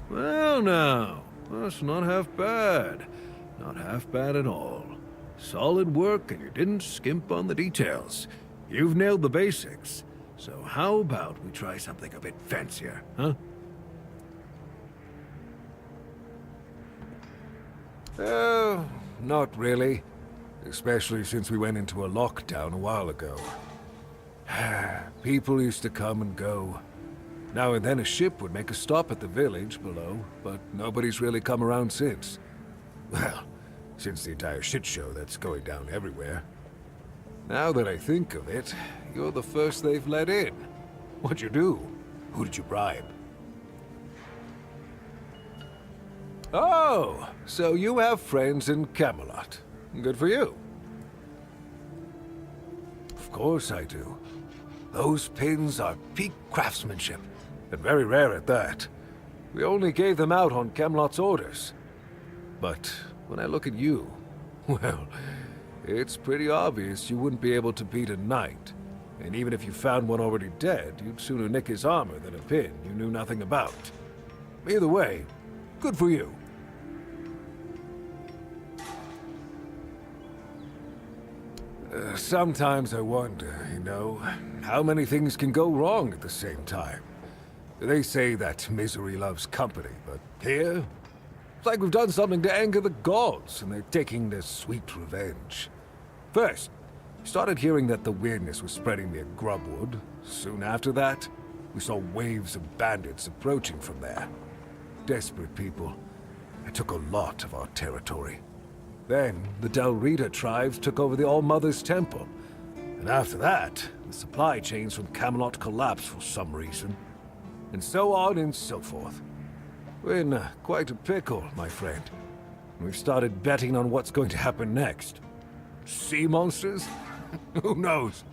Well now, that's not half bad. Not half bad at all. Solid work, and you didn't skimp on the details. You've nailed the basics. So how about we try something a bit fancier, huh? Not really. Especially since we went into a lockdown a while ago. People used to come and go. Now and then a ship would make a stop at the village below, but nobody's really come around since. Well, since the entire shit show that's going down everywhere. Now that I think of it, you're the first they've let in. What'd you do? Who did you bribe? Oh, so you have friends in Camelot. Good for you. Of course I do. Those pins are peak craftsmanship, and very rare at that. We only gave them out on Camelot's orders. But when I look at you, well, it's pretty obvious you wouldn't be able to beat a knight. And even if you found one already dead, you'd sooner nick his armor than a pin you knew nothing about. Either way, good for you. Sometimes I wonder, you know, how many things can go wrong at the same time. They say that misery loves company, but here, it's like we've done something to anger the gods, and they're taking their sweet revenge. First, we started hearing that the weirdness was spreading near Grubwood. Soon after that, we saw waves of bandits approaching from there. Desperate people. They took a lot of our territory. Then, the Del Rita tribes took over the All-Mother's Temple. And after that, the supply chains from Camelot collapsed for some reason. And so on and so forth. We're in quite a pickle, my friend. We've started betting on what's going to happen next. Sea monsters? Who knows?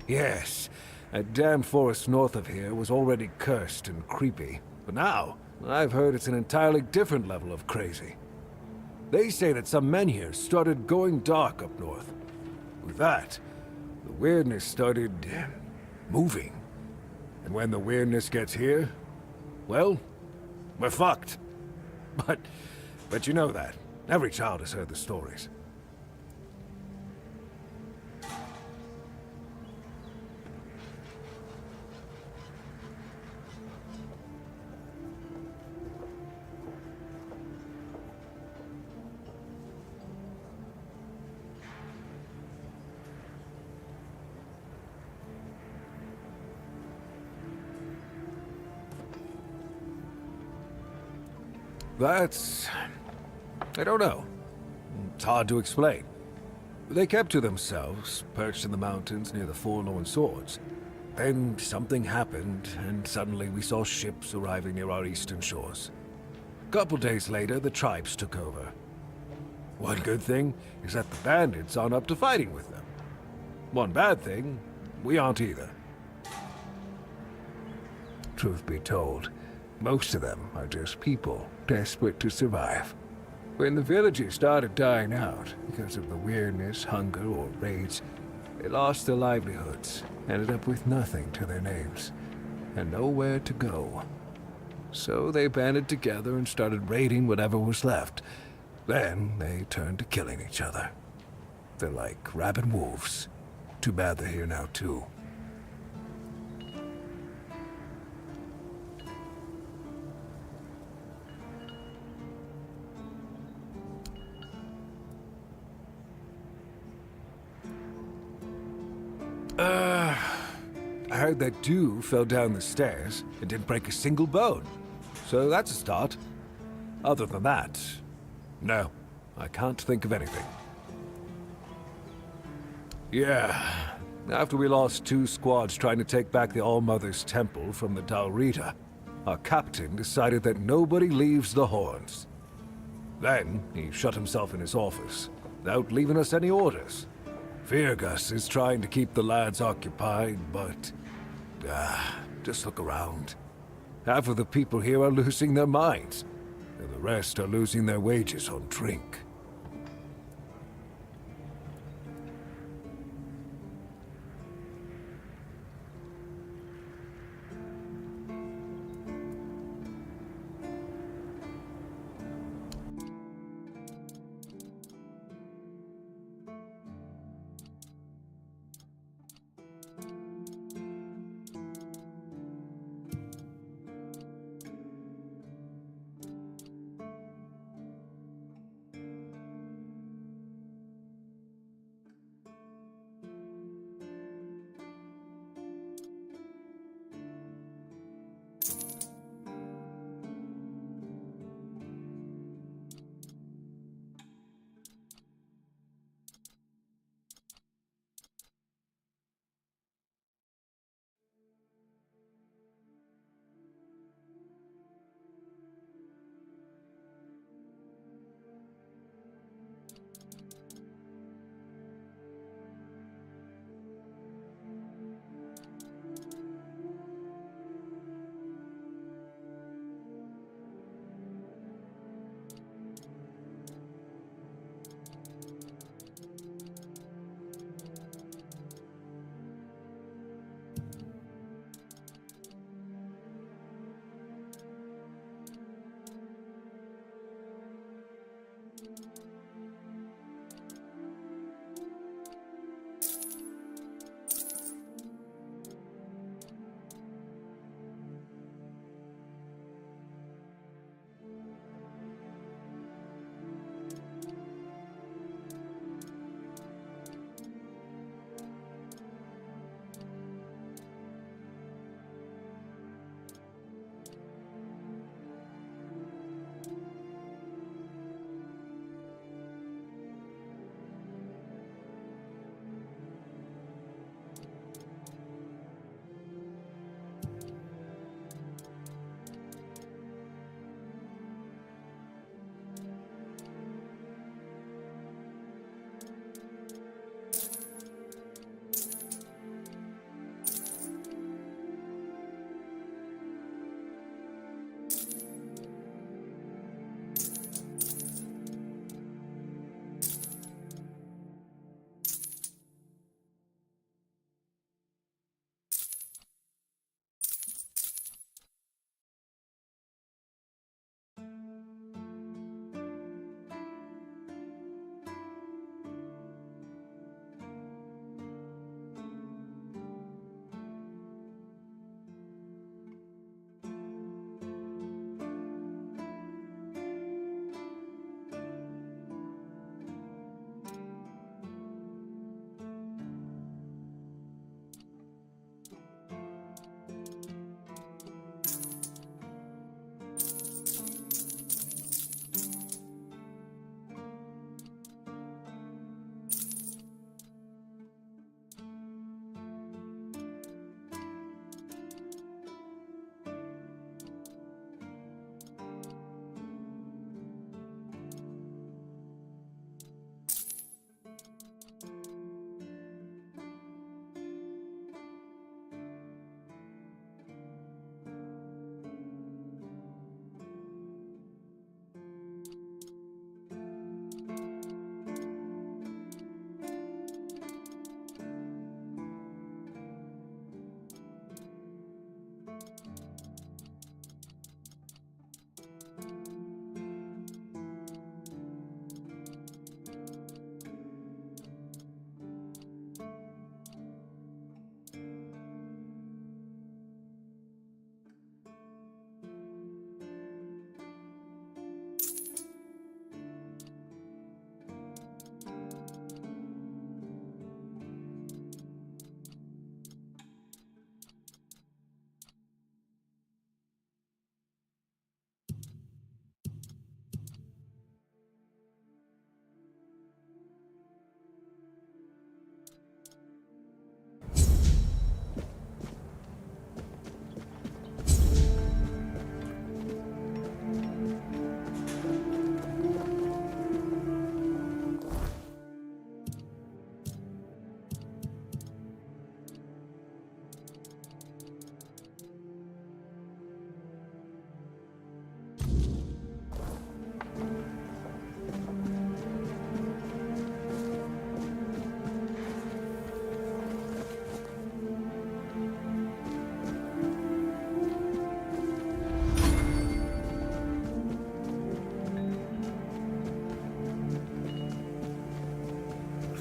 Yes, that damn forest north of here was already cursed and creepy. But now, I've heard it's an entirely different level of crazy. They say that some men here started going dark up north. With that, the weirdness started moving. And when the weirdness gets here, well, we're fucked. But you know that. Every child has heard the stories. That's... I don't know. It's hard to explain. They kept to themselves, perched in the mountains near the Forlorn Swords. Then something happened, and suddenly we saw ships arriving near our eastern shores. A couple days later, the tribes took over. One good thing is that the bandits aren't up to fighting with them. One bad thing, we aren't either. Truth be told, most of them are just people desperate to survive. When the villages started dying out because of the weirdness, hunger, or raids, they lost their livelihoods, ended up with nothing to their names, and nowhere to go. So they banded together and started raiding whatever was left. Then they turned to killing each other. They're like rabid wolves. Too bad they're here now, too. I heard that dew fell down the stairs and didn't break a single bone. So that's a start. Other than that, no, I can't think of anything. Yeah, after we lost 2 squads trying to take back the All-Mother's Temple from the Del Rita, our captain decided that nobody leaves the Horns. Then he shut himself in his office, without leaving us any orders. Virgus is trying to keep the lads occupied, but... just look around. Half of the people here are losing their minds, and the rest are losing their wages on drink.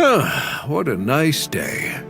What a nice day.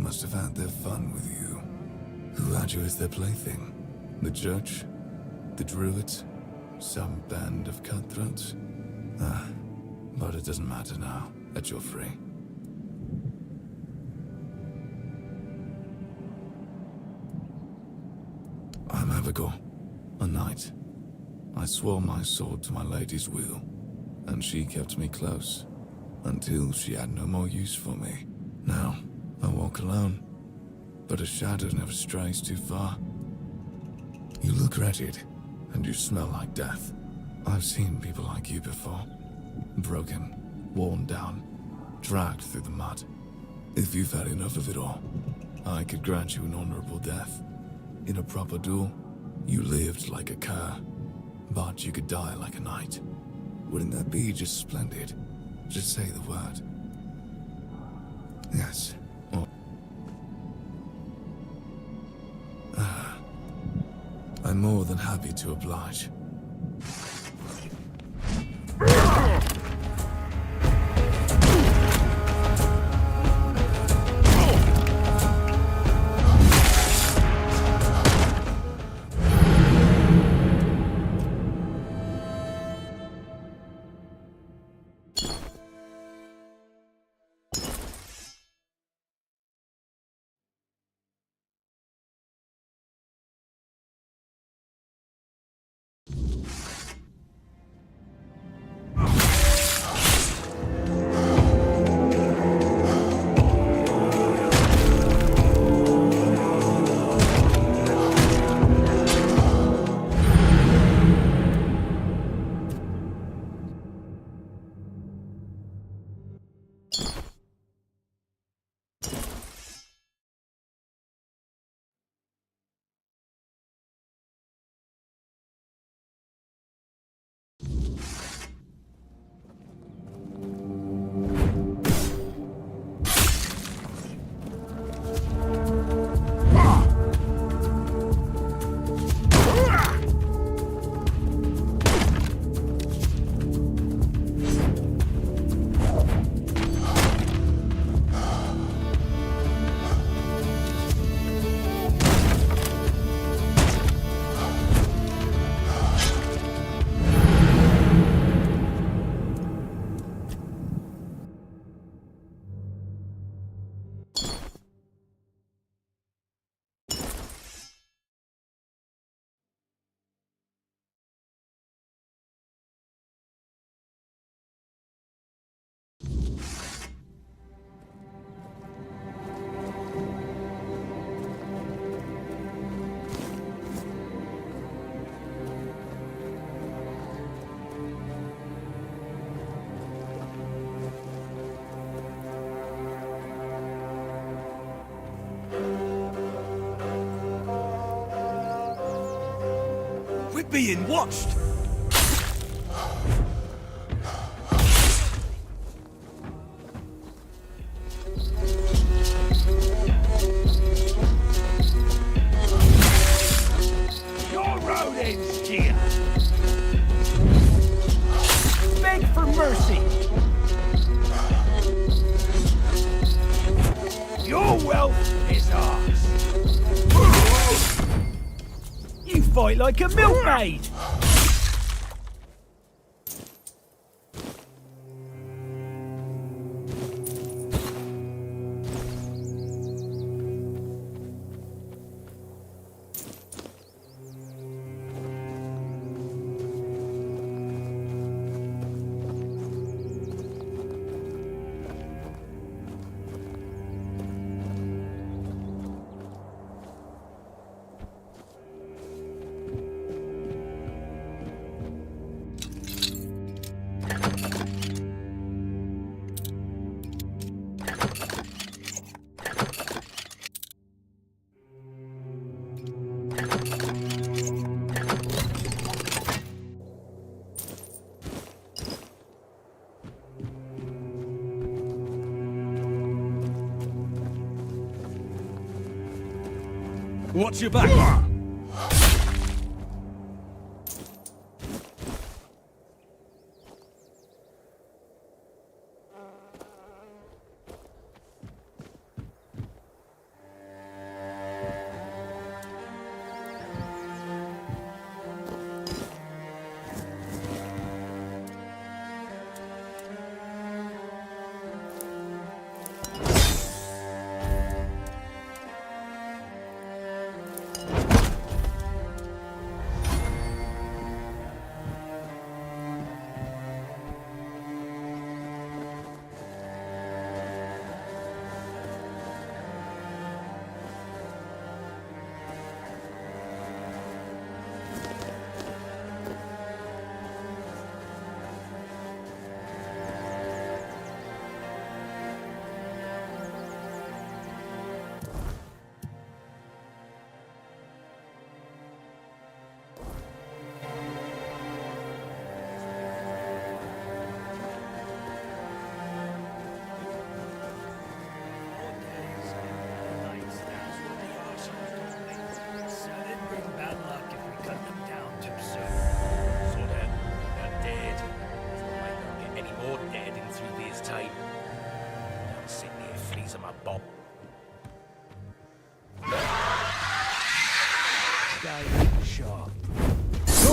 must have had their fun with you. Who had you as their plaything? The church? The druids? Some band of cutthroats? But it doesn't matter now that you're free. I'm Abigail, a knight. I swore my sword to my lady's will, and she kept me close, until she had no more use for me. Now, I walk alone, but a shadow never strays too far. You look wretched, and you smell like death. I've seen people like you before. Broken, worn down, dragged through the mud. If you've had enough of it all, I could grant you an honorable death. In a proper duel, you lived like a cur, but you could die like a knight. Wouldn't that be just splendid? Just say the word. Yes. Or... I'm more than happy to oblige. We're being watched! Your road ends here! Beg for mercy! Your wealth is ours! You fight like a milkmaid! Watch your back!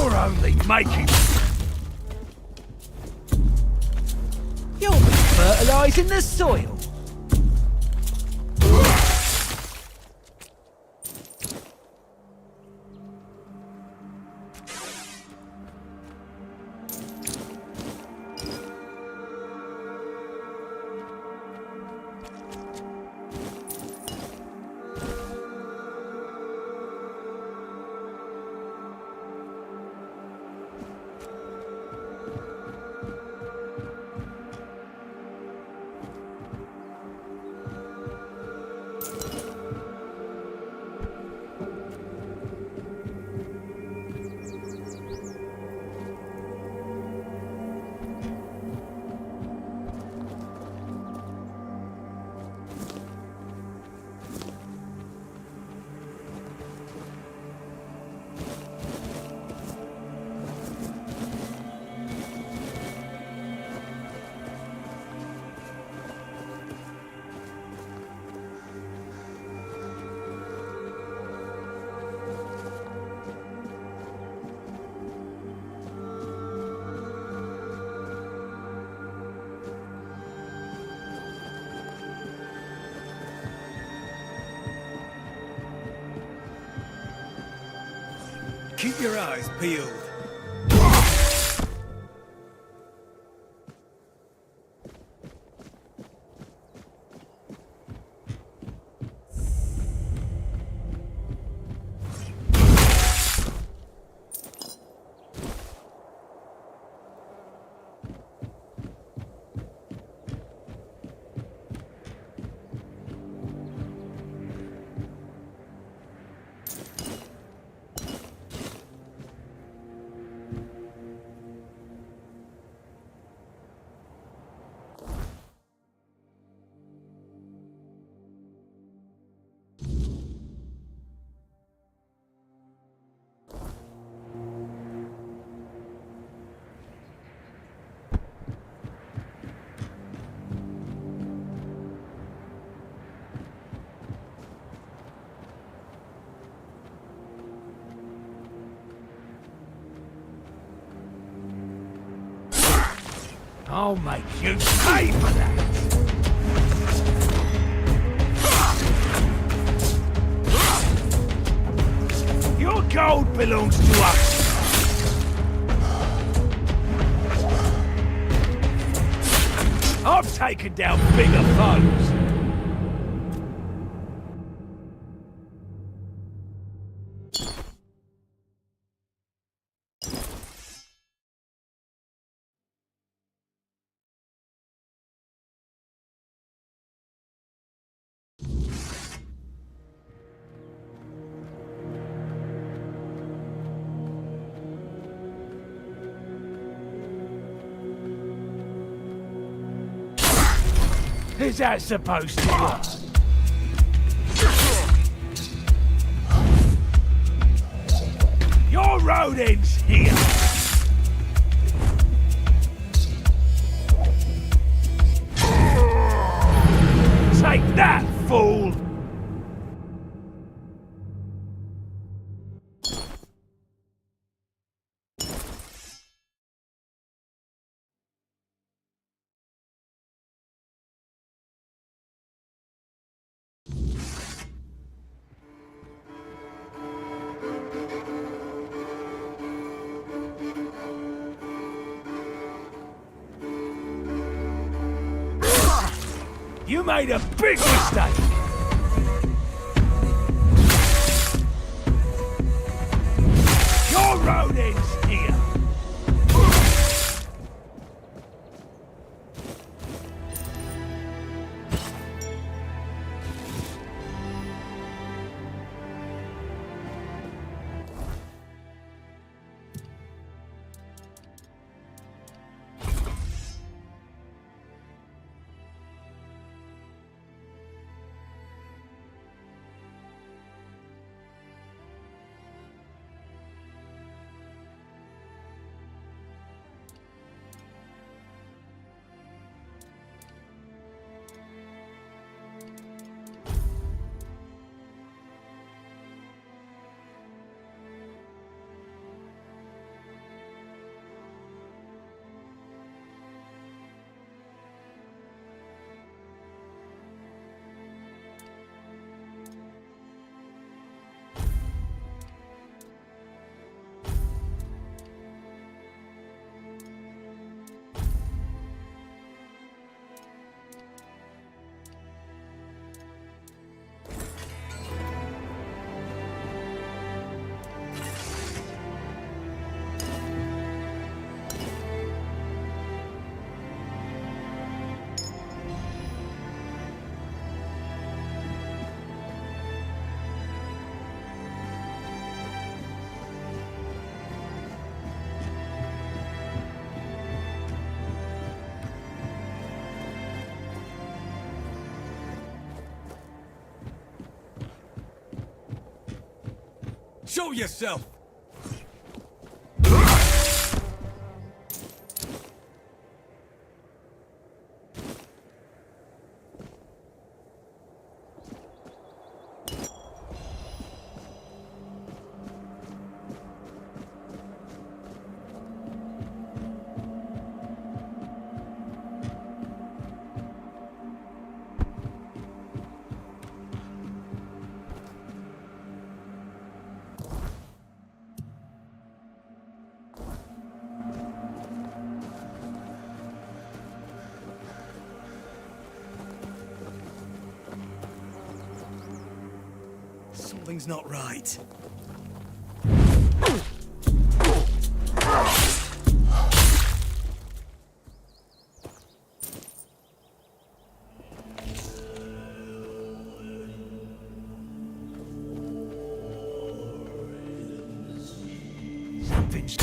You're only making... You'll be fertilising the soil. Keep your eyes peeled. I'll make you pay for that! Your gold belongs to us! I've taken down bigger foes! Is that supposed to work? Your road ends here! Take that, fool! You made a big mistake! Your road ends here! Show yourself! Something's not right. Something's...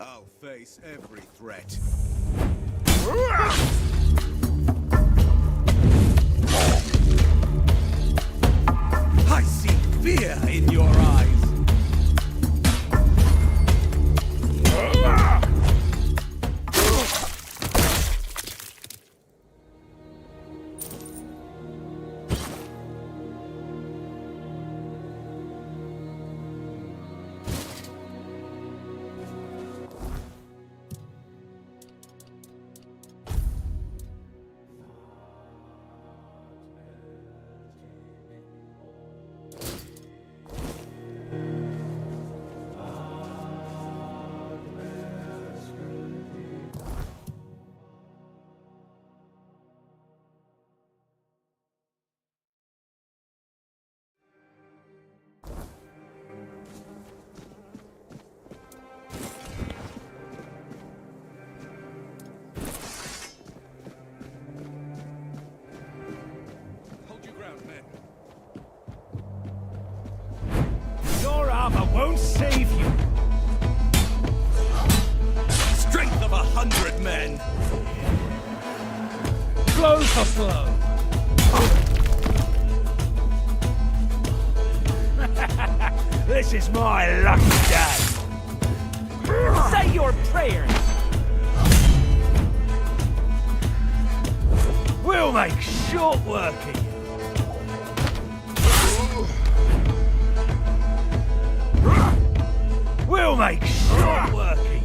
I'll face every threat. I see fear in your eyes. Your armor won't save you. Strength of 100 men. Blow for blow. This is my lucky day. Say your prayers. We'll make short work of you. We'll make short work of you.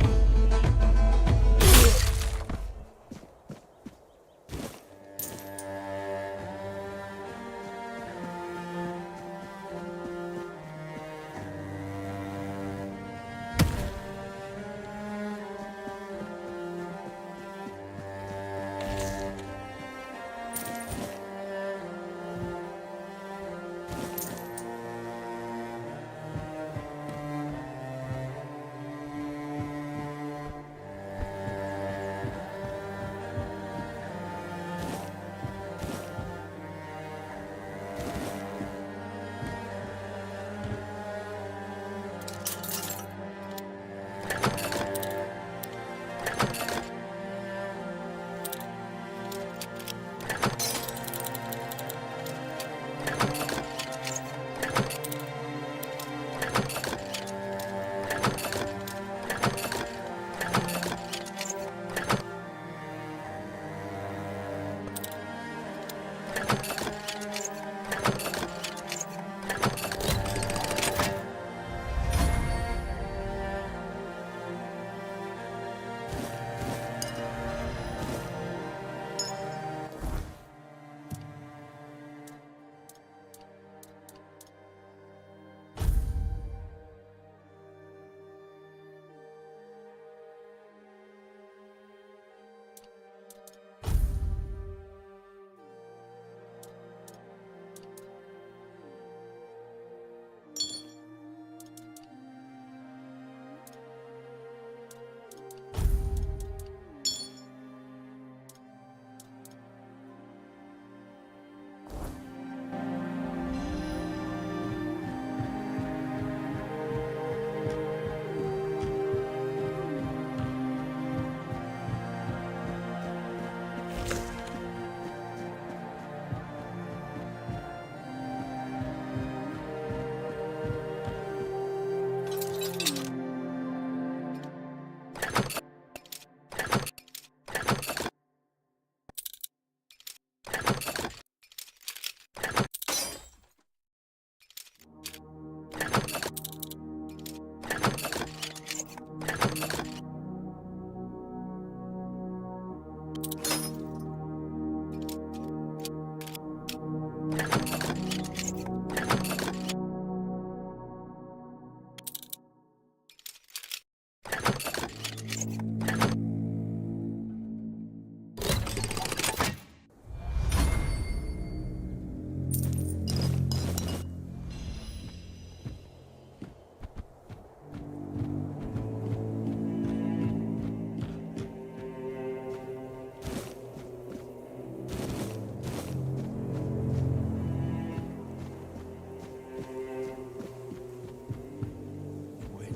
We're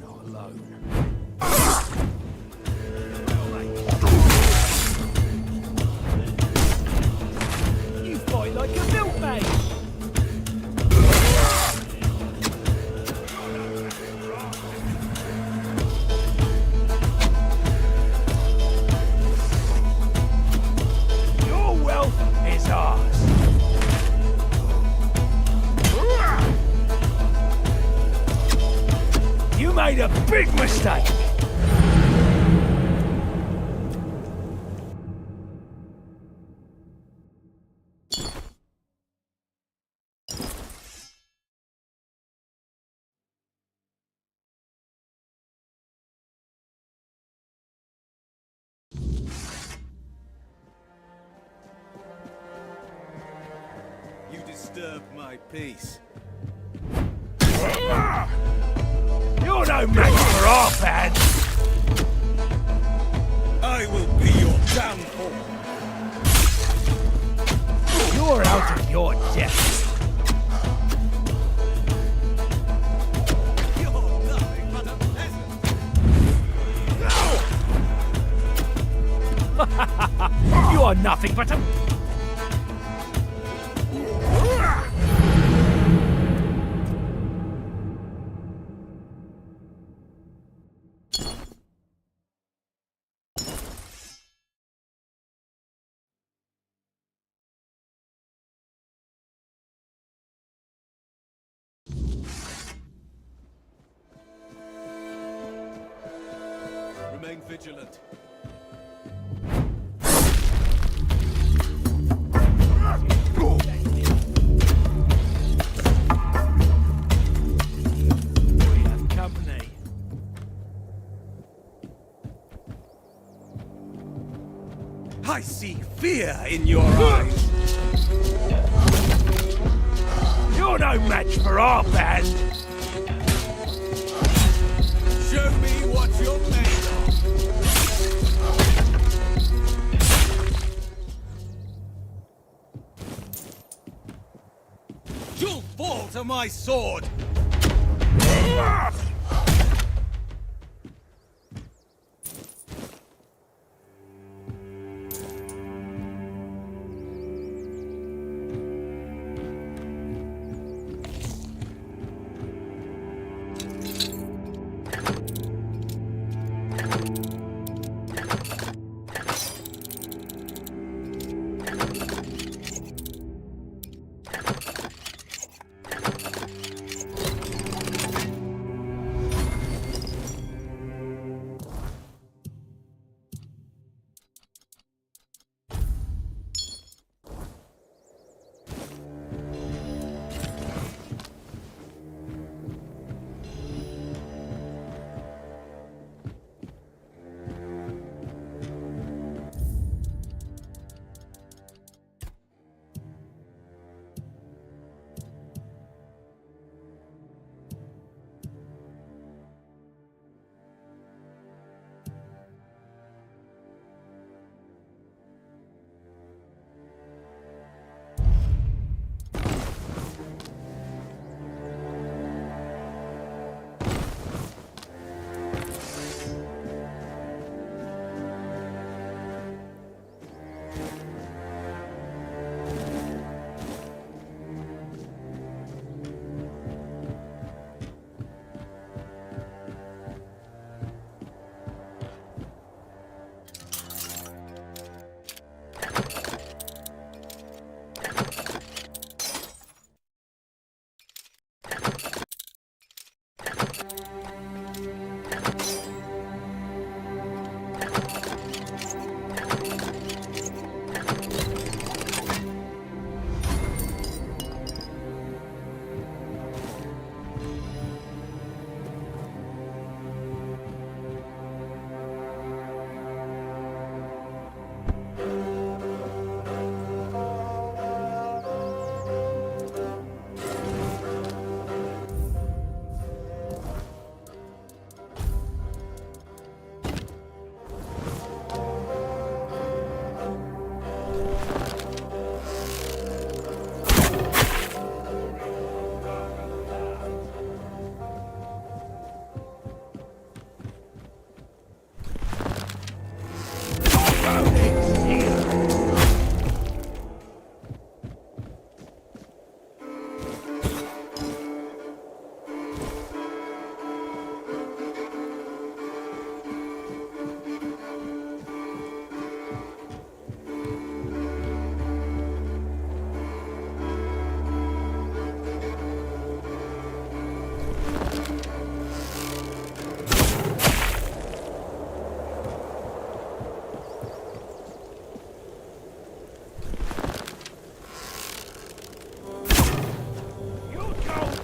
not alone. You fight like a milkmaid! Your wealth is ours. You made a big mistake! You disturb my peace. You're no match for our band! I will be your downfall. You're out of your depth! You're nothing but a peasant. You are nothing but a... Remain vigilant. We have company. I see fear in your eyes. You're no match for our band! Show me what you're made of. You'll fall to my sword.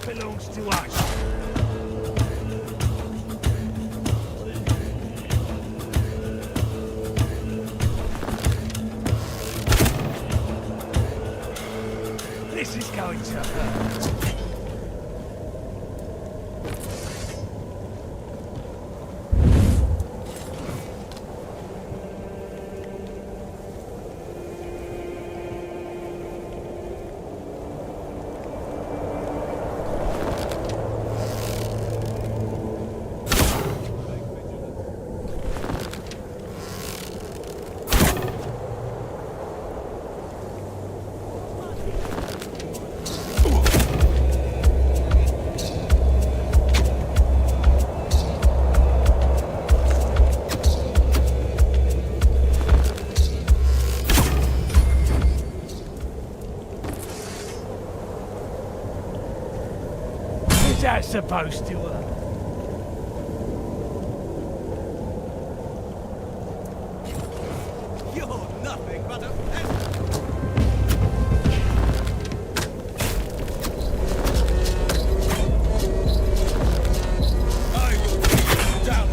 belongs to us. This is going to hurt. Is that supposed to hurt? You're nothing but a peasant. I will beat you down.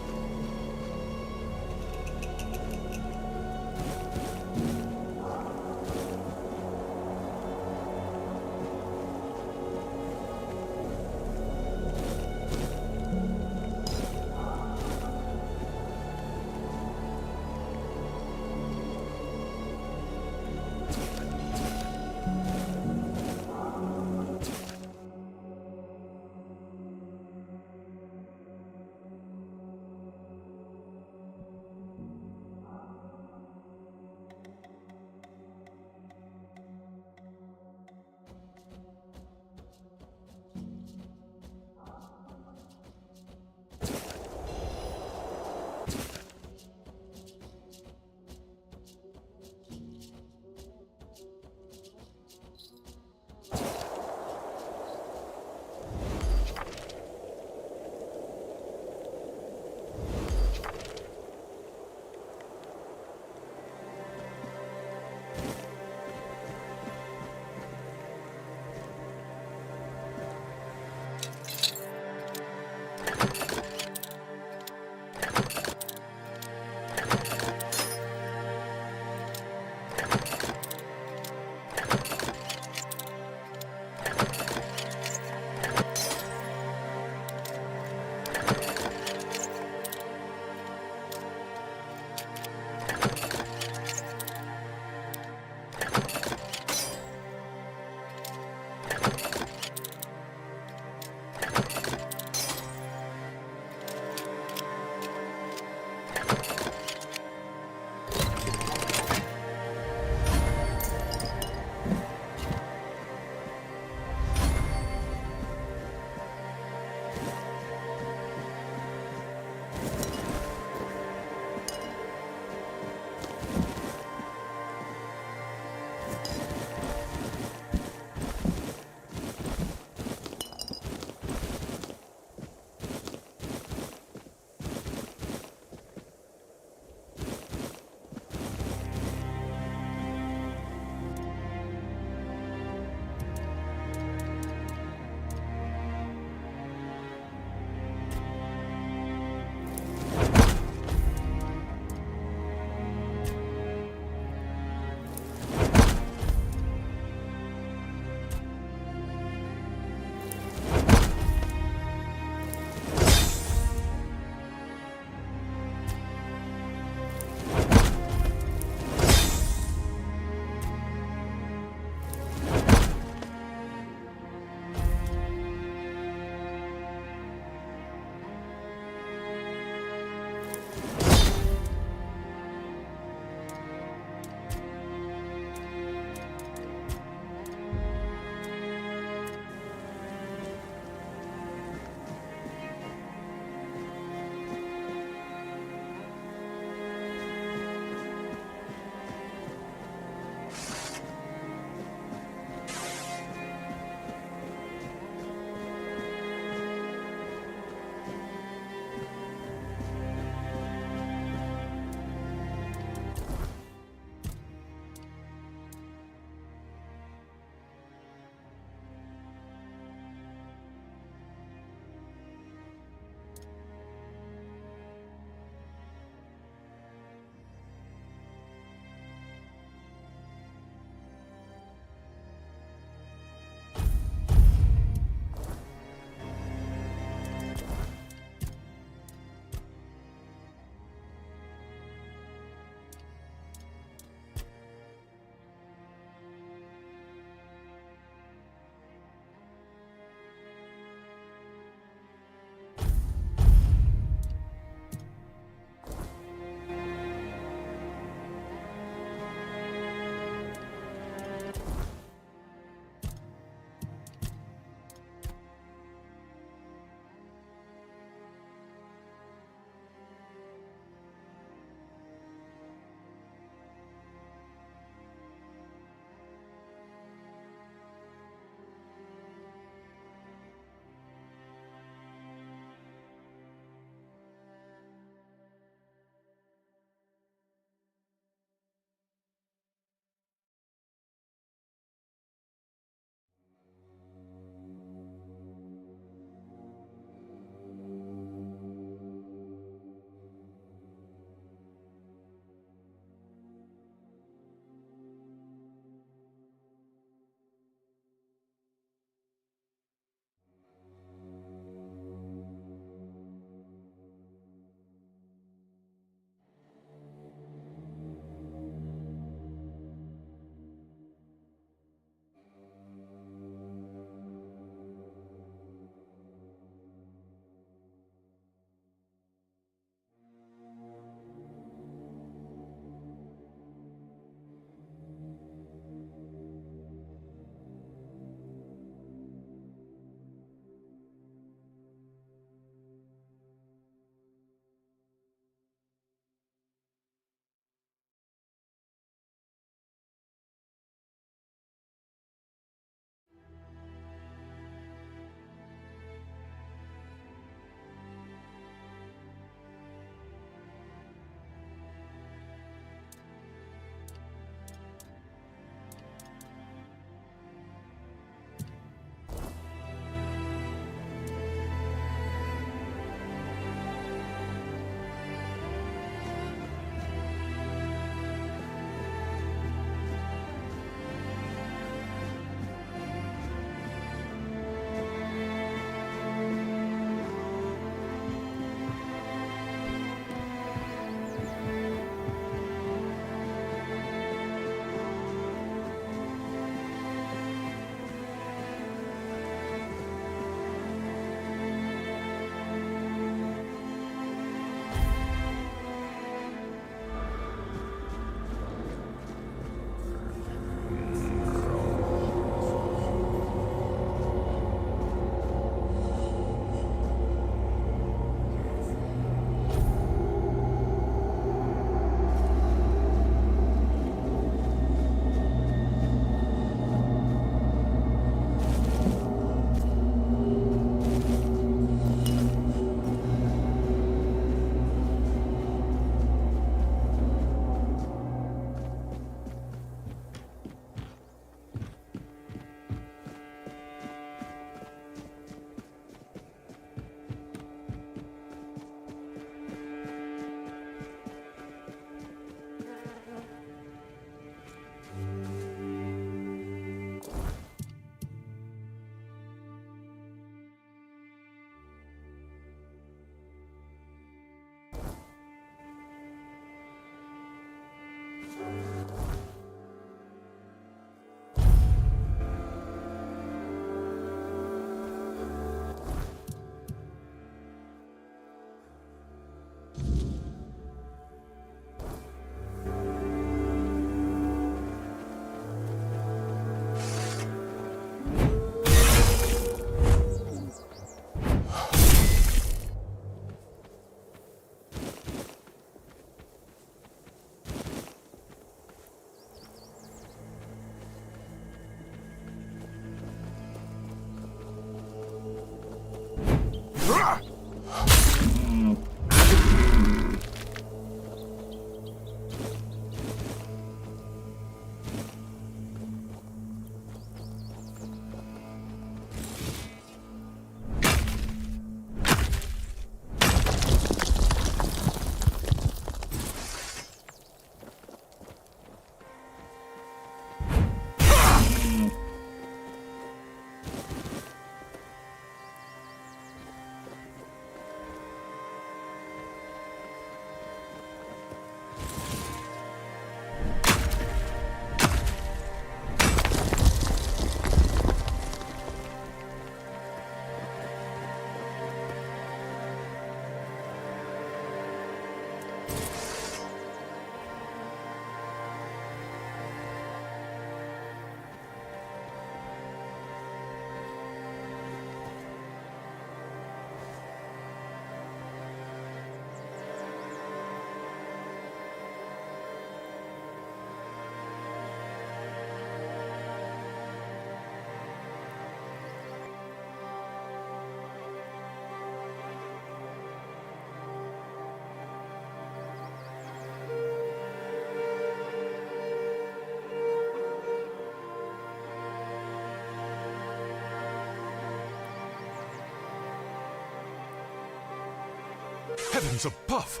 Heavens above!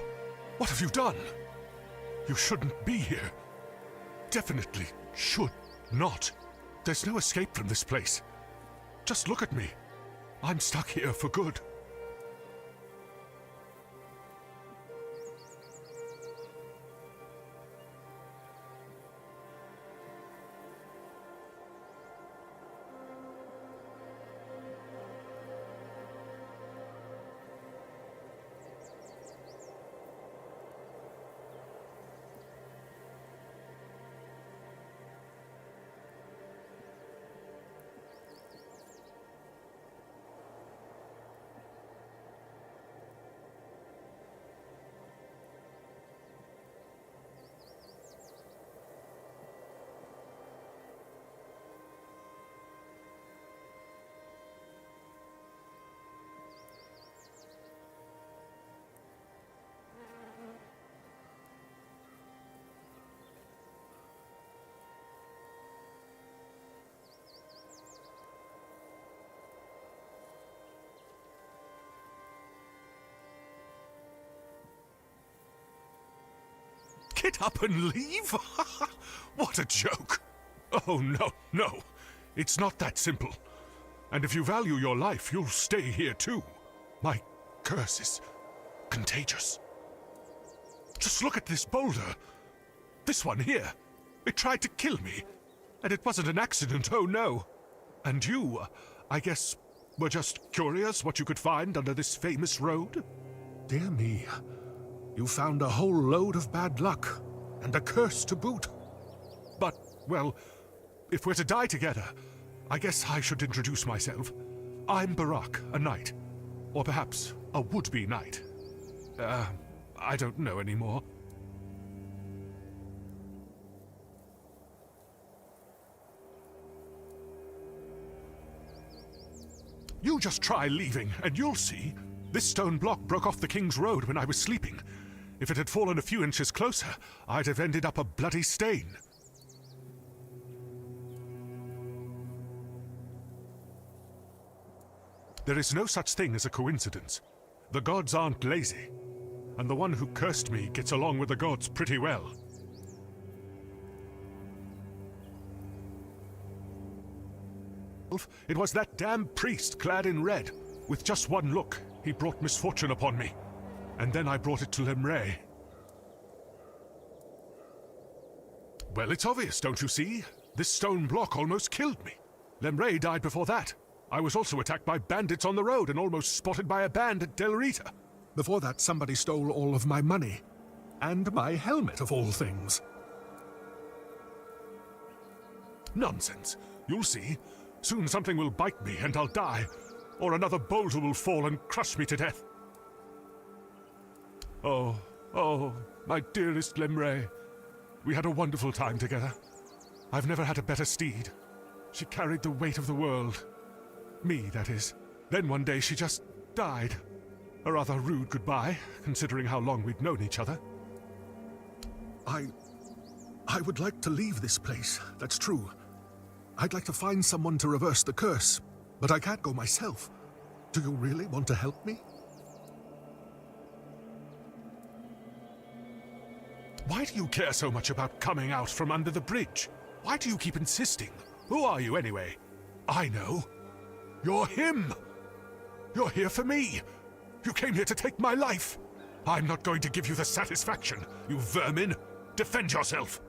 What have you done? You shouldn't be here. Definitely should not. There's no escape from this place. Just look at me. I'm stuck here for good. Get up and leave? What a joke! Oh, no, no. It's not that simple. And if you value your life, you'll stay here too. My curse is contagious. Just look at this boulder. This one here. It tried to kill me. And it wasn't an accident, oh no. And you, I guess, were just curious what you could find under this famous road? Dear me. You found a whole load of bad luck, and a curse to boot. But, well, if we're to die together, I guess I should introduce myself. I'm Barak, a knight. Or perhaps a would-be knight. I don't know anymore. You just try leaving, and you'll see. This stone block broke off the King's Road when I was sleeping. If it had fallen a few inches closer, I'd have ended up a bloody stain. There is no such thing as a coincidence. The gods aren't lazy, and the one who cursed me gets along with the gods pretty well. It was that damn priest clad in red. With just one look, he brought misfortune upon me. And then I brought it to Lemray. Well, it's obvious, don't you see? This stone block almost killed me. Lemray died before that. I was also attacked by bandits on the road and almost spotted by a band at Del Rita. Before that, somebody stole all of my money. And my helmet, of all things. Nonsense. You'll see. Soon something will bite me and I'll die. Or another boulder will fall and crush me to death. Oh, my dearest Lemray. We had a wonderful time together. I've never had a better steed. She carried the weight of the world. Me, that is. Then one day she just died. A rather rude goodbye, considering how long we'd known each other. I would like to leave this place, that's true. I'd like to find someone to reverse the curse, but I can't go myself. Do you really want to help me? Why do you care so much about coming out from under the bridge? Why do you keep insisting? Who are you, anyway? I know. You're him! You're here for me! You came here to take my life! I'm not going to give you the satisfaction, you vermin! Defend yourself!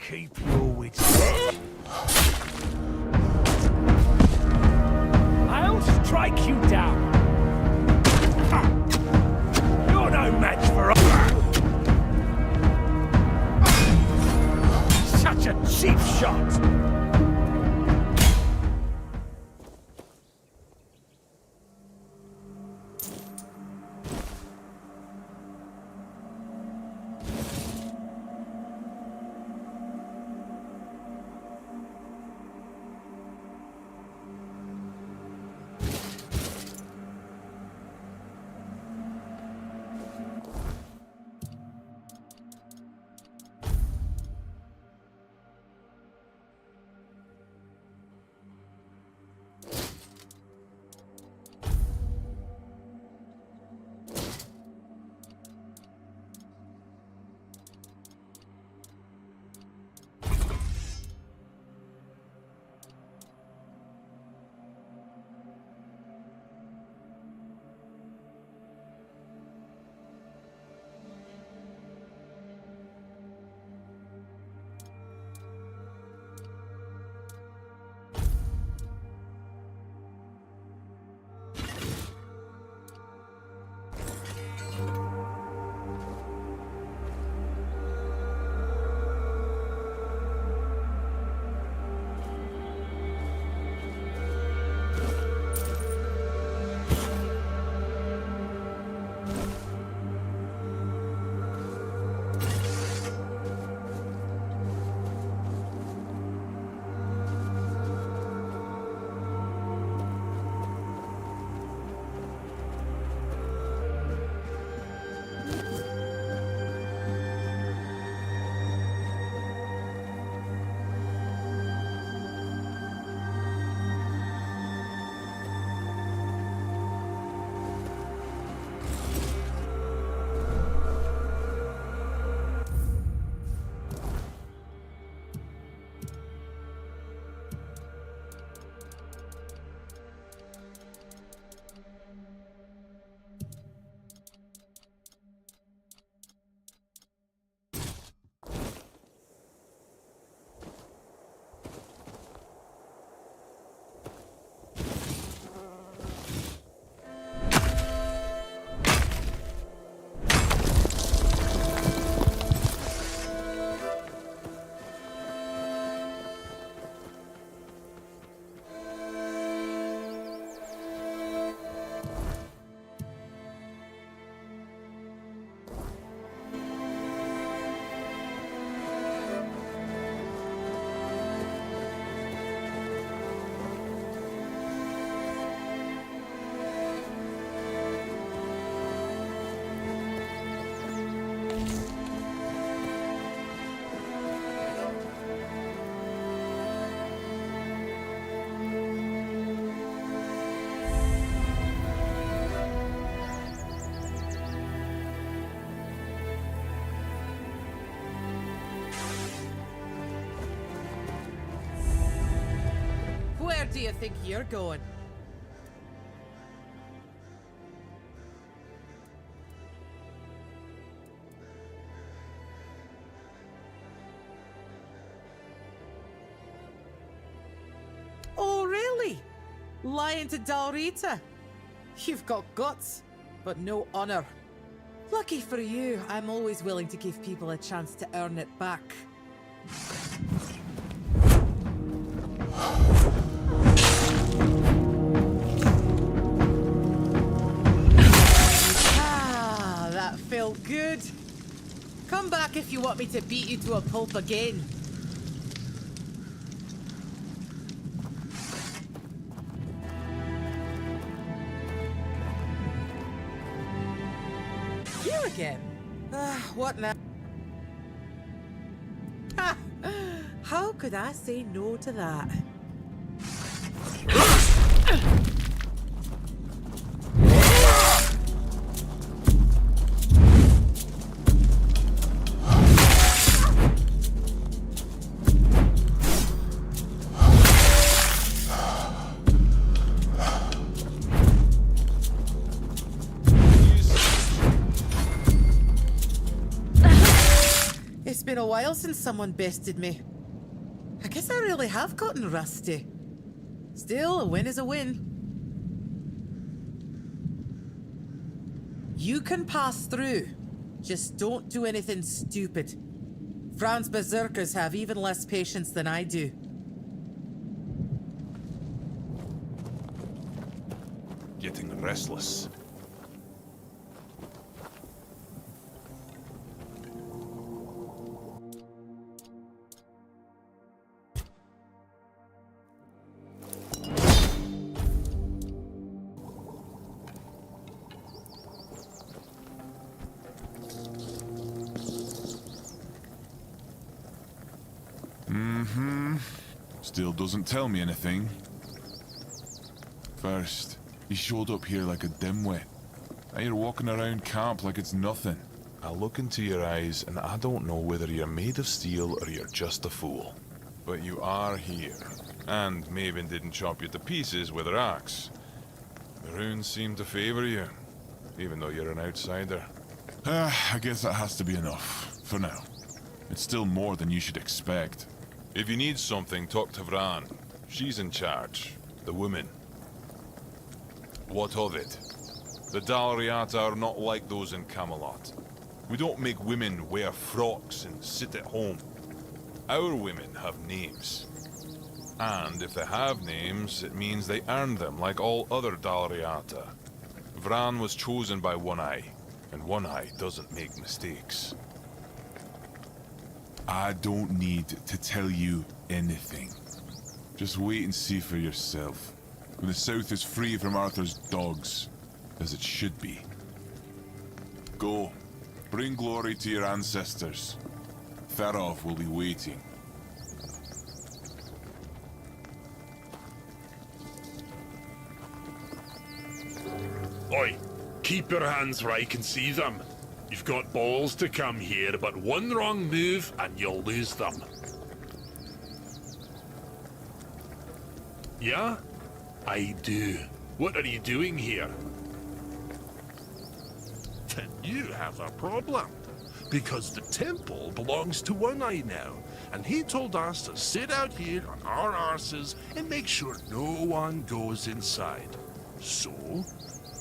Keep your wits. I'll strike you down. You're no match for us. Such a cheap shot. do you think you're going? Oh, really? Lying to Dalrita? You've got guts, but no honor. Lucky for you, I'm always willing to give people a chance to earn it back. Ah, that felt good. Come back if you want me to beat you to a pulp again. You again? What now? Ha! How could I say no to that? It's been a while since someone bested me. I guess I really have gotten rusty. Still, a win is a win. You can pass through. Just don't do anything stupid. Fran's berserkers have even less patience than I do. Getting restless. Still doesn't tell me anything. First, he showed up here like a dimwit. Now you're walking around camp like it's nothing. I look into your eyes and I don't know whether you're made of steel or you're just a fool. But you are here. And Maven didn't chop you to pieces with her axe. The runes seem to favor you, even though you're an outsider. I guess that has to be enough, for now. It's still more than you should expect. If you need something, talk to Vran. She's in charge. The woman. What of it? The Dalriata are not like those in Camelot. We don't make women wear frocks and sit at home. Our women have names. And if they have names, it means they earned them like all other Dalriata. Vran was chosen by One Eye, and One Eye doesn't make mistakes. I don't need to tell you anything. Just wait and see for yourself. When the South is free from Arthur's dogs, as it should be. Go. Bring glory to your ancestors. Tharov will be waiting. Oi, keep your hands where I can see them. You've got balls to come here, but one wrong move and you'll lose them. Yeah? I do. What are you doing here? Then you have a problem. Because the temple belongs to One Eye now, and he told us to sit out here on our arses and make sure no one goes inside. So,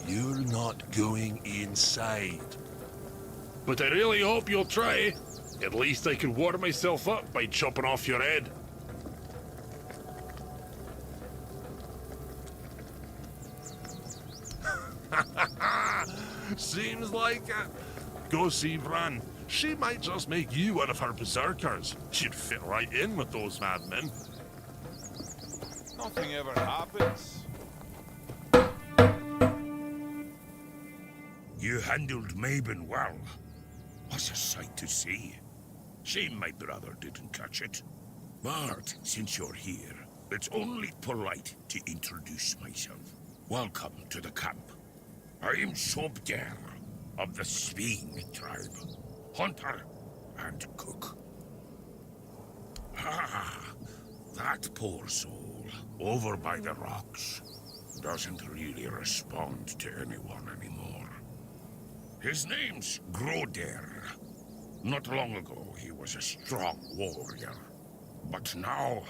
you're not going inside. But I really hope you'll try. At least I can warm myself up by chopping off your head. Seems like it. Go see Vran. She might just make you one of her berserkers. You'd fit right in with those madmen. Nothing ever happens. You handled Mabon well. Was a sight to see. Shame my brother didn't catch it. But since you're here, it's only polite to introduce myself. Welcome to the camp. I'm Sobder of the Sveen tribe. Hunter and cook. Ah, that poor soul. over by the rocks. Doesn't really respond to anyone anymore. His name's Groder. Not long ago, he was a strong warrior. But now,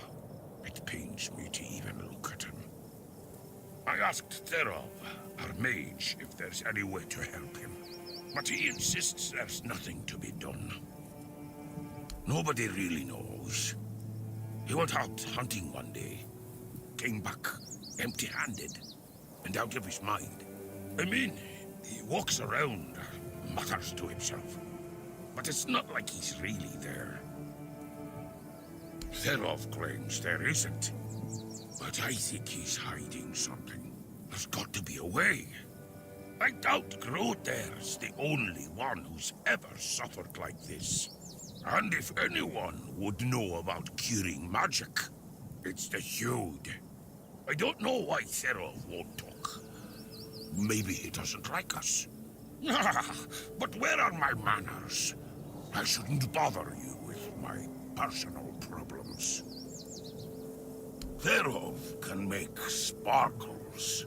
it pains me to even look at him. I asked Therov, our mage, if there's any way to help him. But he insists there's nothing to be done. Nobody really knows. He went out hunting one day. Came back empty-handed and out of his mind. I mean, he walks around, mutters to himself. But it's not like he's really there. Therov claims there isn't. But I think he's hiding something. There's got to be a way. I doubt Groder's the only one who's ever suffered like this. And if anyone would know about curing magic, it's the Hude. I don't know why Therov won't talk. Maybe he doesn't like us. But where are my manners? I shouldn't bother you with my personal problems. Therov can make sparkles.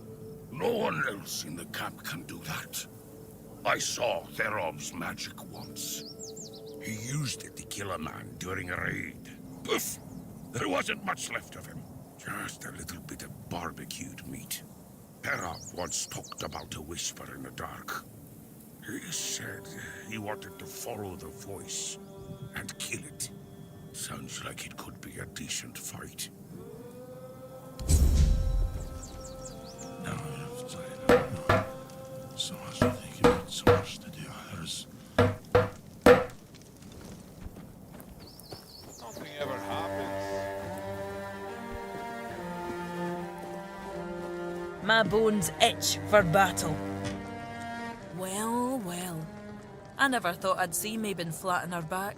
No one else in the camp can do that. I saw Therov's magic once. He used it to kill a man during a raid. Poof! There wasn't much left of him. Just a little bit of barbecued meat. Therov once talked about a whisper in the dark. He said he wanted to follow the voice and kill it. Sounds like it could be a decent fight. So much to think about, so much to do. There's... Nothing ever happens. My bones itch for battle. Well, well. I never thought I'd see Mabon flat on her back.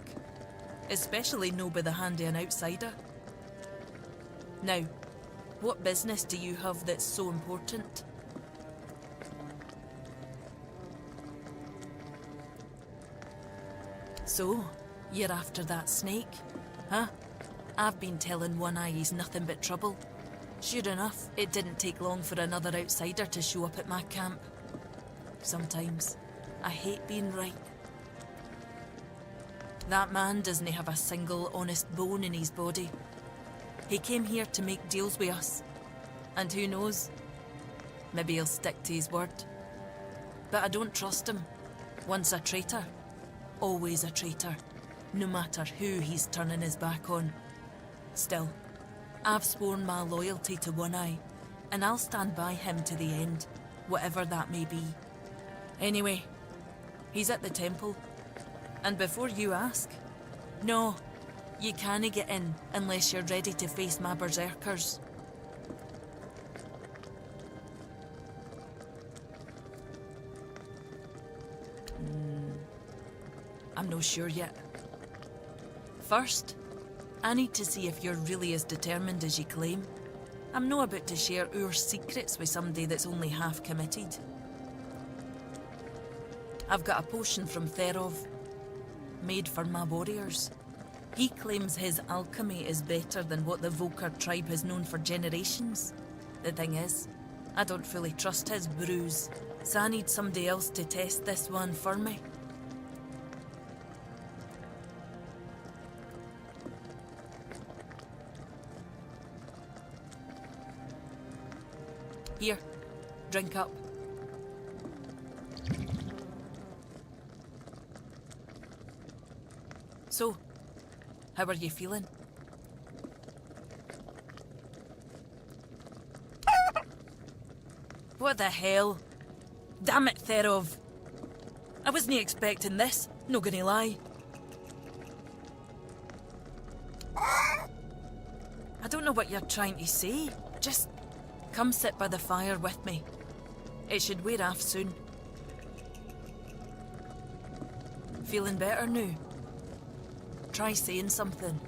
Especially no by the hand of an outsider. Now, what business do you have that's so important? So, you're after that snake, huh? I've been telling One Eye he's nothing but trouble. Sure enough, it didn't take long for another outsider to show up at my camp. Sometimes, I hate being right. That man doesn't have a single honest bone in his body. He came here to make deals with us. And who knows? Maybe he'll stick to his word. But I don't trust him. Once a traitor, always a traitor. No matter who he's turning his back on. Still, I've sworn my loyalty to One Eye, and I'll stand by him to the end, whatever that may be. Anyway, he's at the temple. And before you ask, no, you can't get in unless you're ready to face my berserkers. I'm no sure yet. First, I need to see if you're really as determined as you claim. I'm not about to share our secrets with somebody that's only half committed. I've got a potion from Therov, made for my warriors. He claims his alchemy is better than what the Volker tribe has known for generations. The thing is, I don't fully trust his brews, so I need somebody else to test this one for me. Here, drink up. So, how are you feeling? What the hell? Damn it, Therov. I wasn't expecting this, no gonna lie. I don't know what you're trying to say. Just come sit by the fire with me. It should wear off soon. Feeling better now? Try saying something.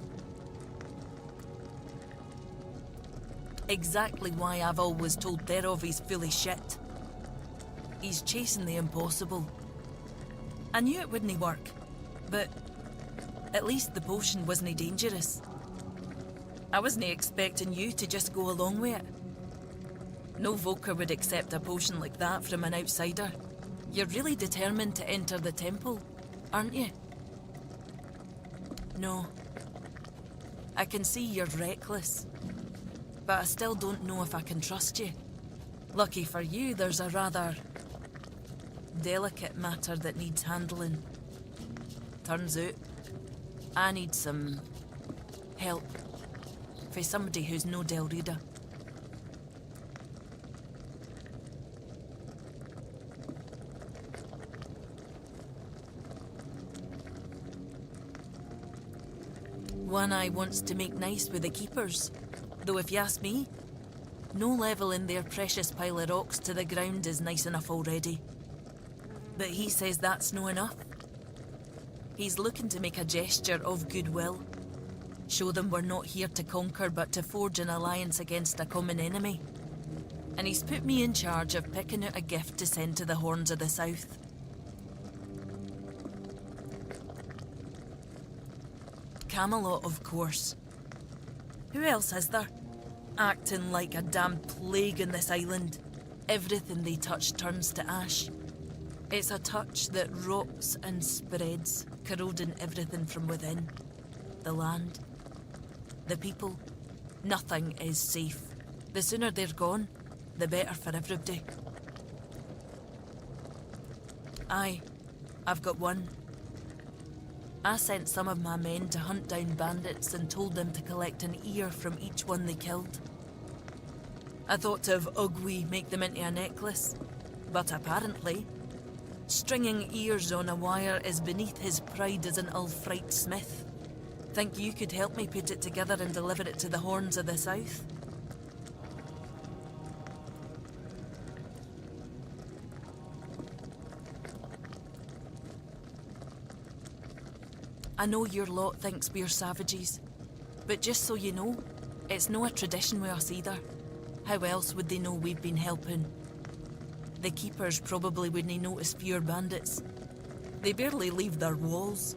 Exactly why I've always told Therov he's full of shit. He's chasing the impossible. I knew it wouldn't work, but at least the potion wasn't dangerous. I wasn't expecting you to just go along with it. No Voker would accept a potion like that from an outsider. You're really determined to enter the temple, aren't you? No. I can see you're reckless. But I still don't know if I can trust you. Lucky for you, there's a rather delicate matter that needs handling. Turns out, I need some help for somebody who's no Del Rita. One Eye wants to make nice with the keepers, though if you ask me, no level in their precious pile of rocks to the ground is nice enough already. But he says that's no enough. He's looking to make a gesture of goodwill. Show them we're not here to conquer but to forge an alliance against a common enemy. And he's put me in charge of picking out a gift to send to the Horns of the South. Camelot, of course. Who else is there? Acting like a damn plague in this island. Everything they touch turns to ash. It's a touch that rots and spreads, corroding everything from within. The land, the people, nothing is safe. The sooner they're gone, the better for everybody. I've got one. I sent some of my men to hunt down bandits and told them to collect an ear from each one they killed. I thought of Ugwi make them into a necklace, but apparently, stringing ears on a wire is beneath his pride as an Ulfrite smith. Think you could help me put it together and deliver it to the Horns of the South? I know your lot thinks we're savages, but just so you know, it's no a tradition with us either. How else would they know we've been helping? The keepers probably wouldn't notice fewer bandits. They barely leave their walls.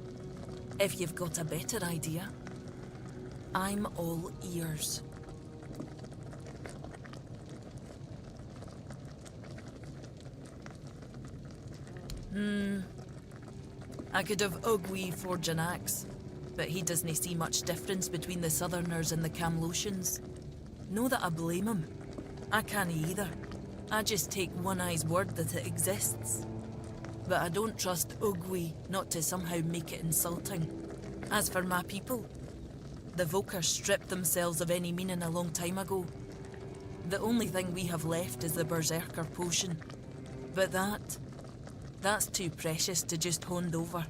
If you've got a better idea, I'm all ears. I could have Ugwi forge an axe, but he doesn't see much difference between the Southerners and the Camlosians. No that I blame him. I can't either. I just take One Eye's word that it exists. But I don't trust Ugwi not to somehow make it insulting. As for my people, the Voker stripped themselves of any meaning a long time ago. The only thing we have left is the Berserker potion. But that's too precious to just hand over.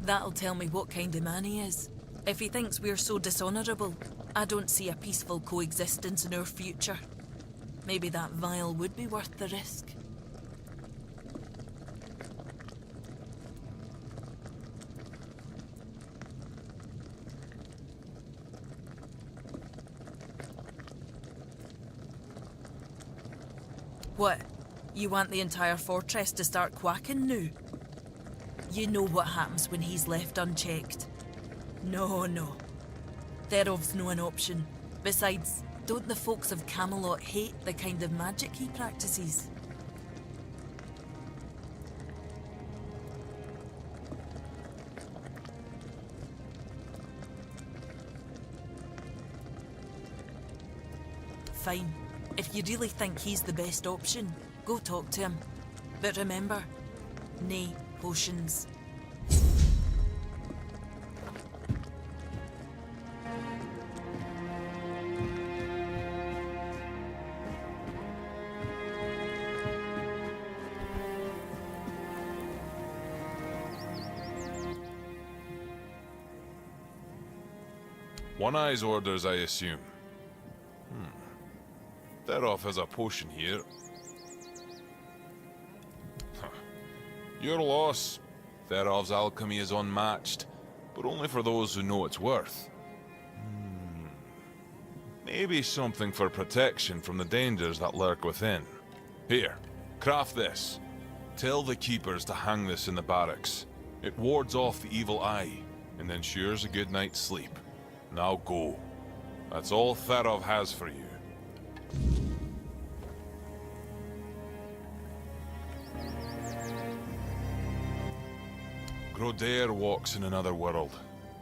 That'll tell me what kind of man he is. If he thinks we're so dishonourable, I don't see a peaceful coexistence in our future. Maybe that vial would be worth the risk. What? You want the entire fortress to start quacking now? You know what happens when he's left unchecked. No. Thereof's no an option. Besides, don't the folks of Camelot hate the kind of magic he practices? Fine. If you really think he's the best option, go talk to him. But remember, nae potions. One Eye's orders, I assume. Thereof has a potion here. Your loss. Thereof's alchemy is unmatched, but only for those who know its worth. Maybe something for protection from the dangers that lurk within. Here, craft this. Tell the keepers to hang this in the barracks. It wards off the evil eye, and ensures a good night's sleep. Now go. That's all Therov has for you. Grodair walks in another world.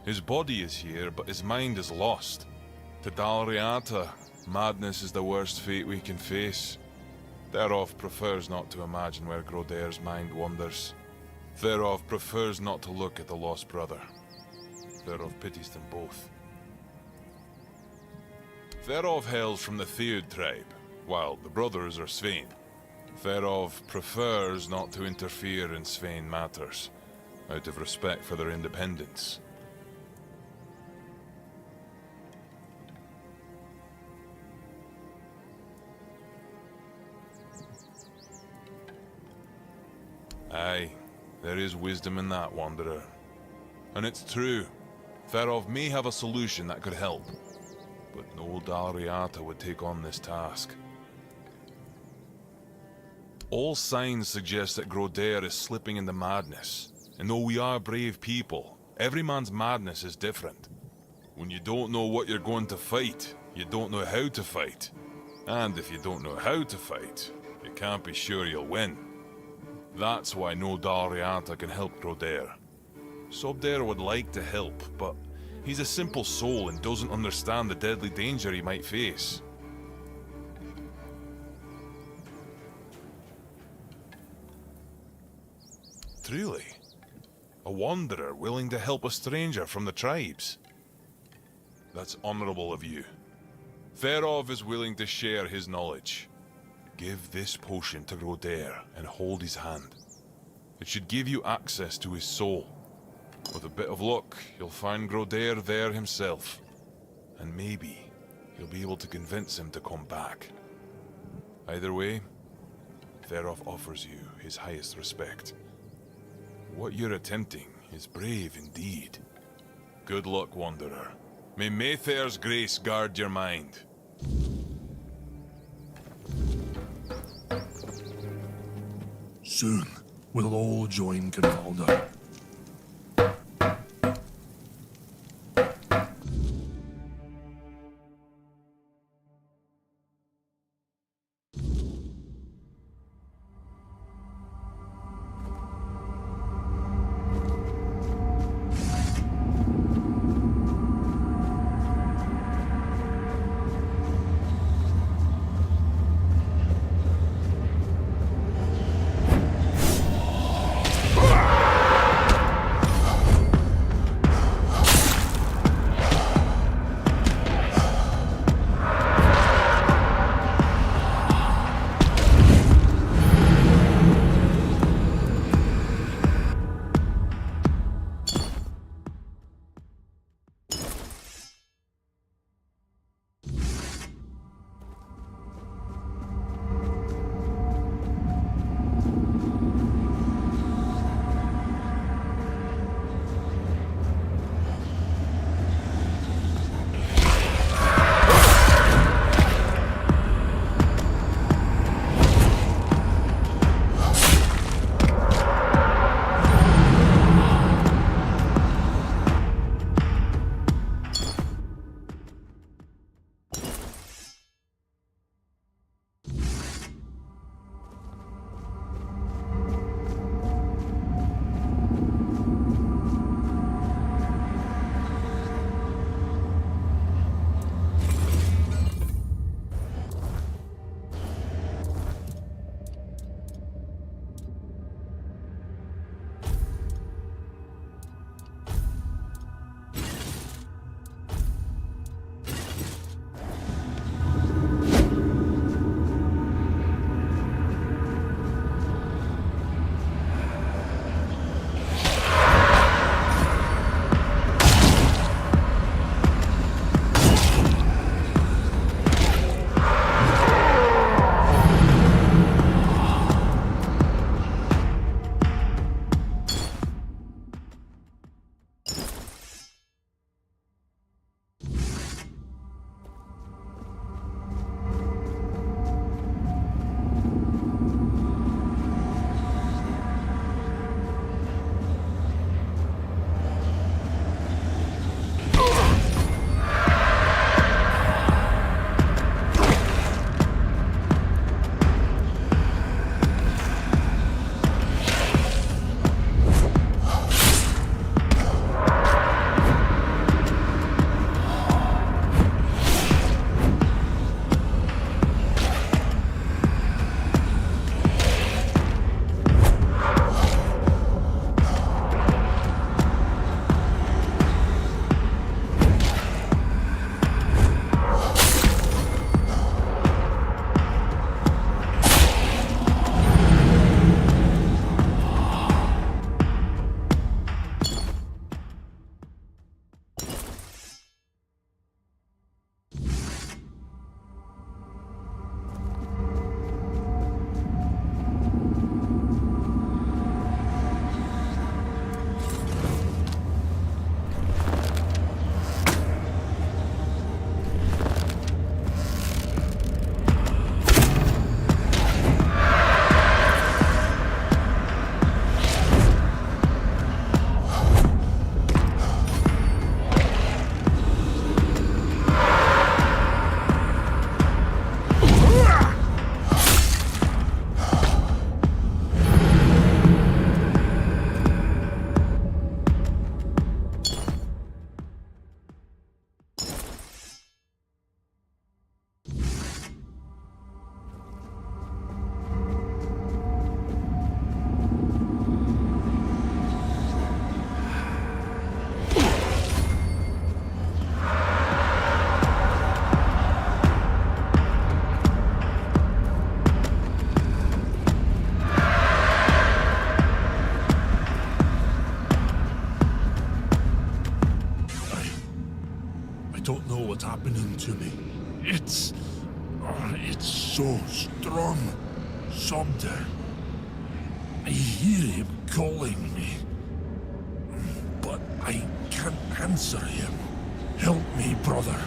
His body is here, but his mind is lost. To Dalriata, madness is the worst fate we can face. Therov prefers not to imagine where Grodair's mind wanders. Therov prefers not to look at the lost brother. Therov pities them both. Therov hails from the Theod tribe, while the brothers are Svein. Therov prefers not to interfere in Svein matters, out of respect for their independence. Aye, there is wisdom in that, Wanderer. And it's true, Therov may have a solution that could help, but no Dalriata would take on this task. All signs suggest that Grodair is slipping into madness, and though we are brave people, every man's madness is different. When you don't know what you're going to fight, you don't know how to fight. And if you don't know how to fight, you can't be sure you'll win. That's why no Dalriata can help Grodair. Sobdair would like to help, but he's a simple soul and doesn't understand the deadly danger he might face. Truly, a wanderer willing to help a stranger from the tribes. That's honorable of you. Therov is willing to share his knowledge. Give this potion to Grodair and hold his hand. It should give you access to his soul. With a bit of luck, you'll find Grodair there himself. And maybe you'll be able to convince him to come back. Either way, Therov offers you his highest respect. What you're attempting is brave indeed. Good luck, Wanderer. May Mayfair's grace guard your mind. Soon, we'll all join Gunvalda. don't know what's happening to me. It's so strong. Something. I hear him calling me. But I can't answer him. Help me, brother.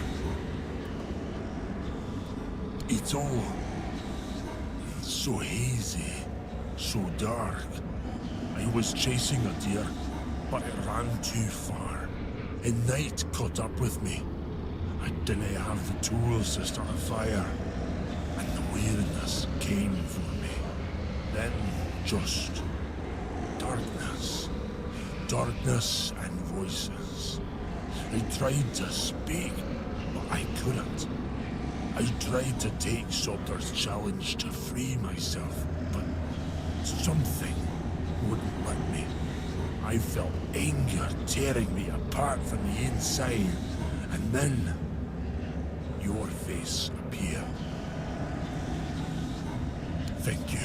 It's all so hazy, so dark. I was chasing a deer, but it ran too far. And night caught up with me. I didn't have the tools to start a fire. And the weariness came for me. Then just darkness. Darkness and voices. I tried to speak, but I couldn't. I tried to take Salter's challenge to free myself, but something wouldn't let me. I felt anger tearing me apart from the inside, and then your face appeared. Thank you.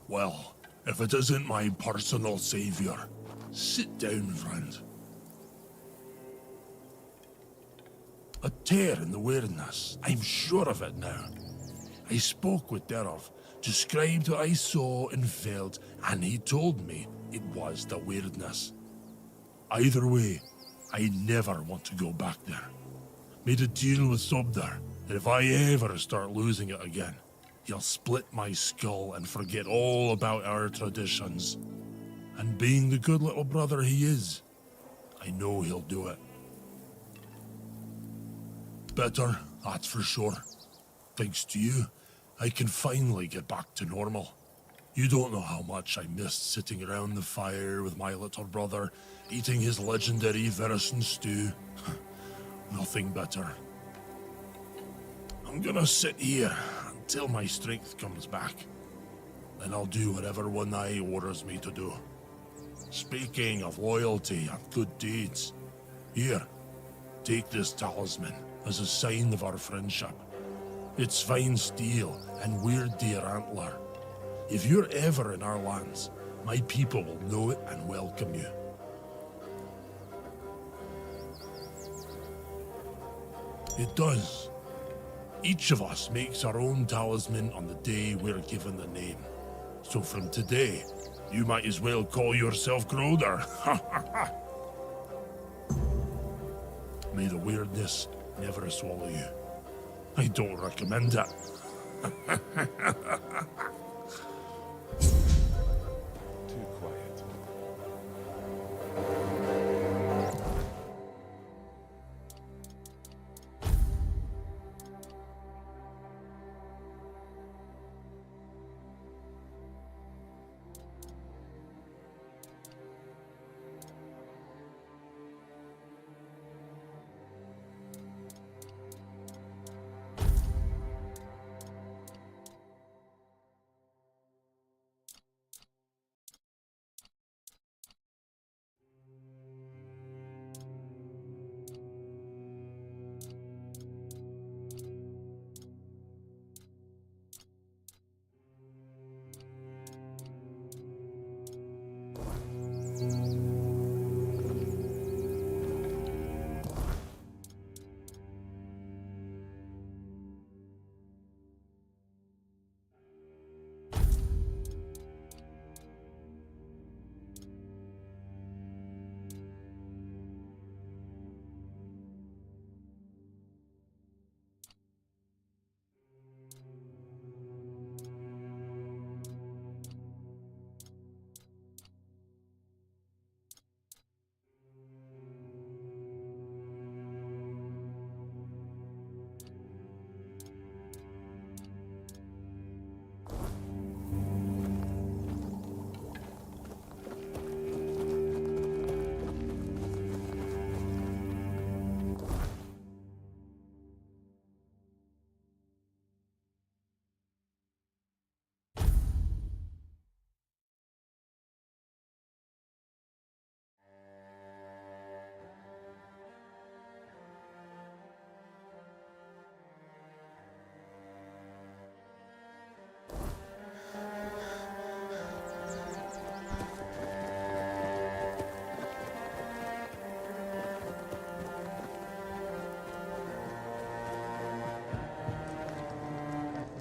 Well, if it isn't my personal savior, sit down, friend. A tear in the weirdness. I'm sure of it now. I spoke with Derov, described what I saw and felt, and he told me it was the weirdness. Either way, I never want to go back there. Made a deal with Sobdar that if I ever start losing it again, he'll split my skull and forget all about our traditions. And being the good little brother he is, I know he'll do it. Better, that's for sure. Thanks to you, I can finally get back to normal. You don't know how much I missed sitting around the fire with my little brother, eating his legendary venison stew. Nothing better. I'm gonna sit here until my strength comes back. Then I'll do whatever One Eye orders me to do. Speaking of loyalty and good deeds, here, take this talisman as a sign of our friendship. It's fine steel and weird deer antler. If you're ever in our lands, my people will know it and welcome you. It does. Each of us makes our own talisman on the day we're given the name. So from today, you might as well call yourself Groder. May the weirdness never swallow you. I don't recommend it. Too quiet.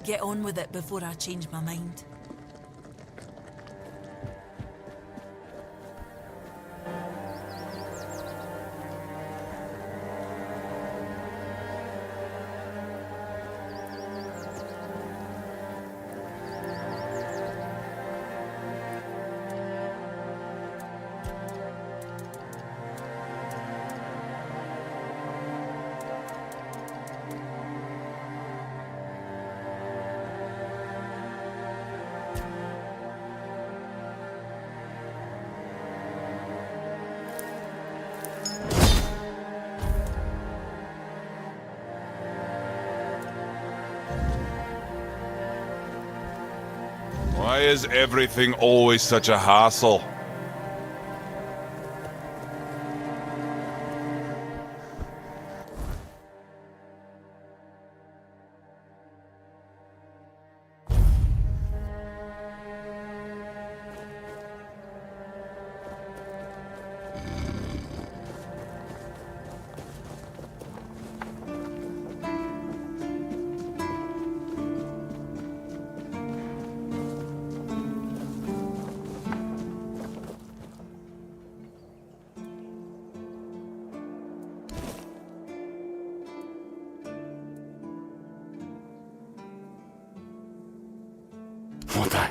Get on with it before I change my mind. Why is everything always such a hassle?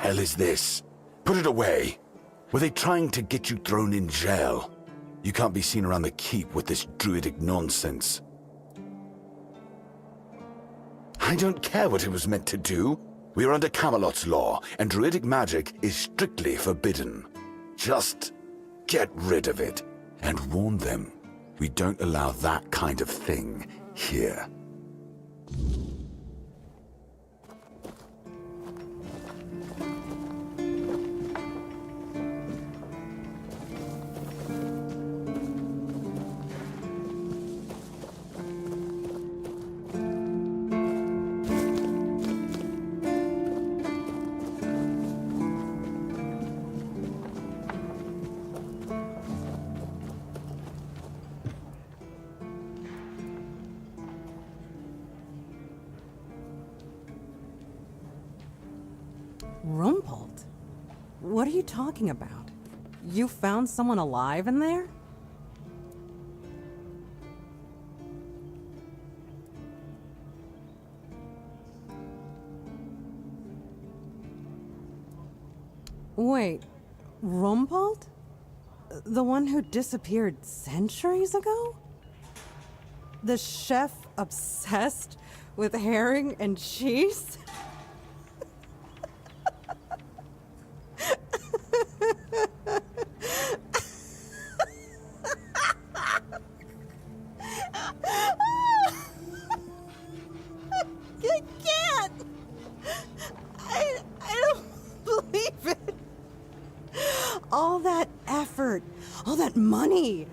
hell is this? Put it away. Were they trying to get you thrown in jail? You can't be seen around the keep with this druidic nonsense. I don't care what it was meant to do. We are under Camelot's law, and druidic magic is strictly forbidden. Just get rid of it, and warn them. We don't allow that kind of thing here. Rumpled? What are you talking about? You found someone alive in there? Wait, Rumpled? The one who disappeared centuries ago? The chef obsessed with herring and cheese? I can't! I don't believe it! All that effort, all that money,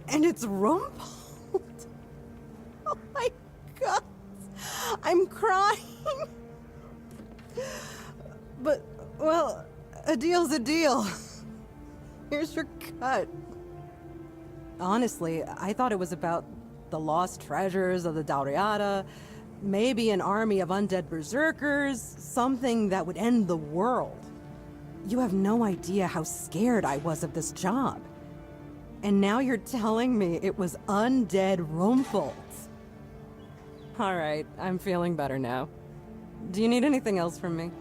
and it's Rumpled. Oh my god! I'm crying! But, well, a deal's a deal. Here's your cut. Honestly, I thought it was about the lost treasures of the Dauriata, maybe an army of undead berserkers, something that would end the world. You have no idea how scared I was of this job. And now you're telling me it was undead Rumpled. Alright, I'm feeling better now. Do you need anything else from me?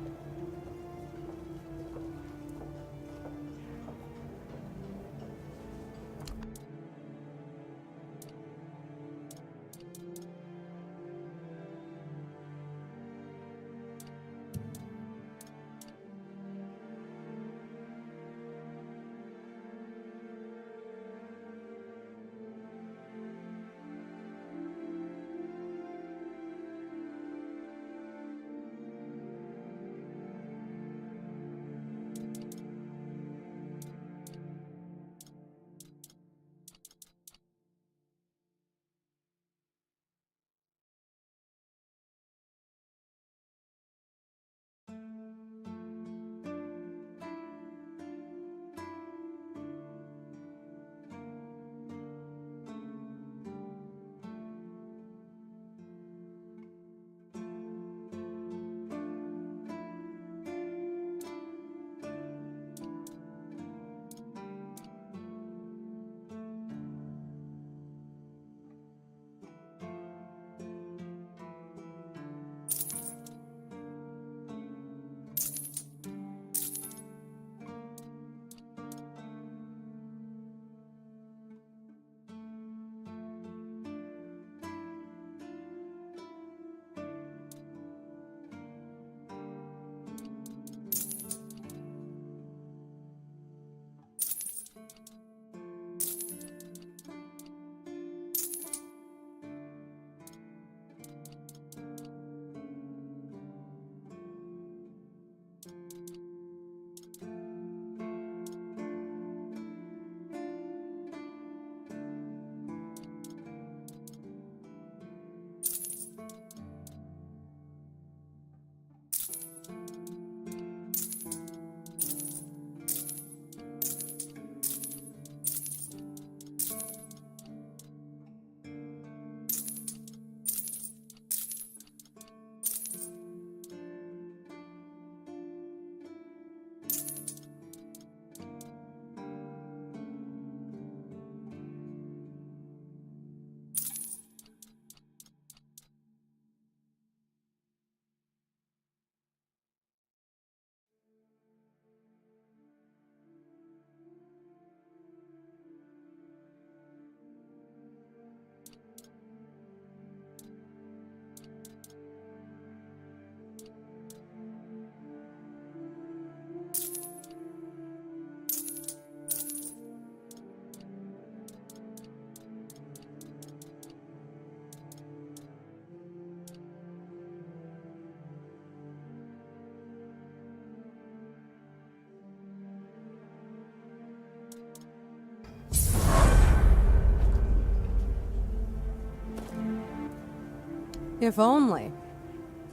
If only.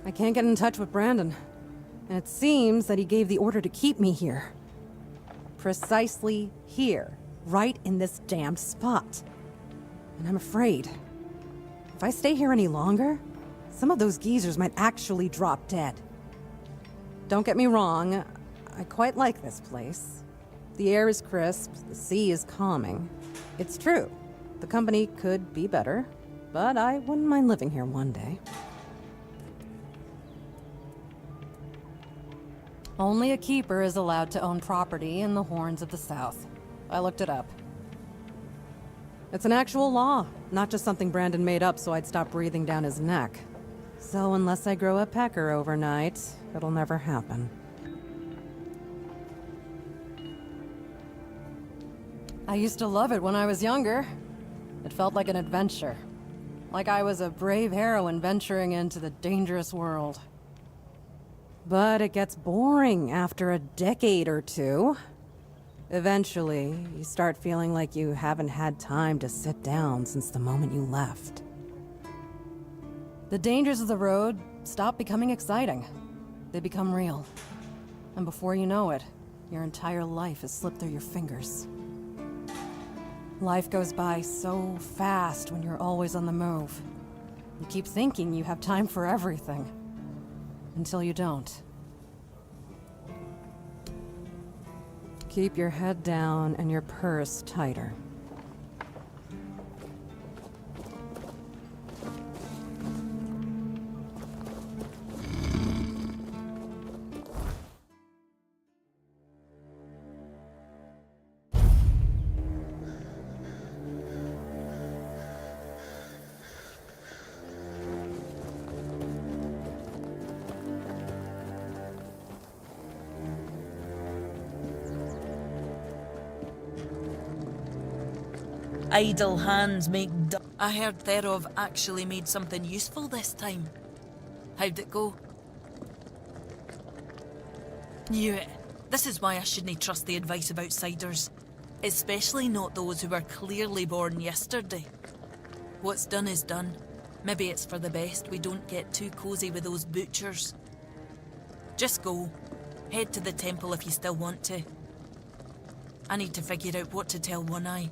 I can't get in touch with Brandon. And it seems that he gave the order to keep me here. Precisely here. Right in this damned spot. And I'm afraid. If I stay here any longer, some of those geezers might actually drop dead. Don't get me wrong, I quite like this place. The air is crisp, the sea is calming. It's true, the company could be better, but I wouldn't mind living here one day. Only a keeper is allowed to own property in the Horns of the South. I looked it up. It's an actual law, not just something Brandon made up so I'd stop breathing down his neck. So unless I grow a pecker overnight, it'll never happen. I used to love it when I was younger. It felt like an adventure. Like I was a brave heroine venturing into the dangerous world. But it gets boring after a decade or two. Eventually, you start feeling like you haven't had time to sit down since the moment you left. The dangers of the road stop becoming exciting. They become real. And before you know it, your entire life has slipped through your fingers. Life goes by so fast when you're always on the move. You keep thinking you have time for everything. Until you don't. Keep your head down and your purse tighter. Idle hands make I heard Therov actually made something useful this time. How'd it go? Knew it. This is why I shouldn't trust the advice of outsiders. Especially not those who were clearly born yesterday. What's done is done. Maybe it's for the best we don't get too cozy with those butchers. Just go. Head to the temple if you still want to. I need to figure out what to tell One Eye.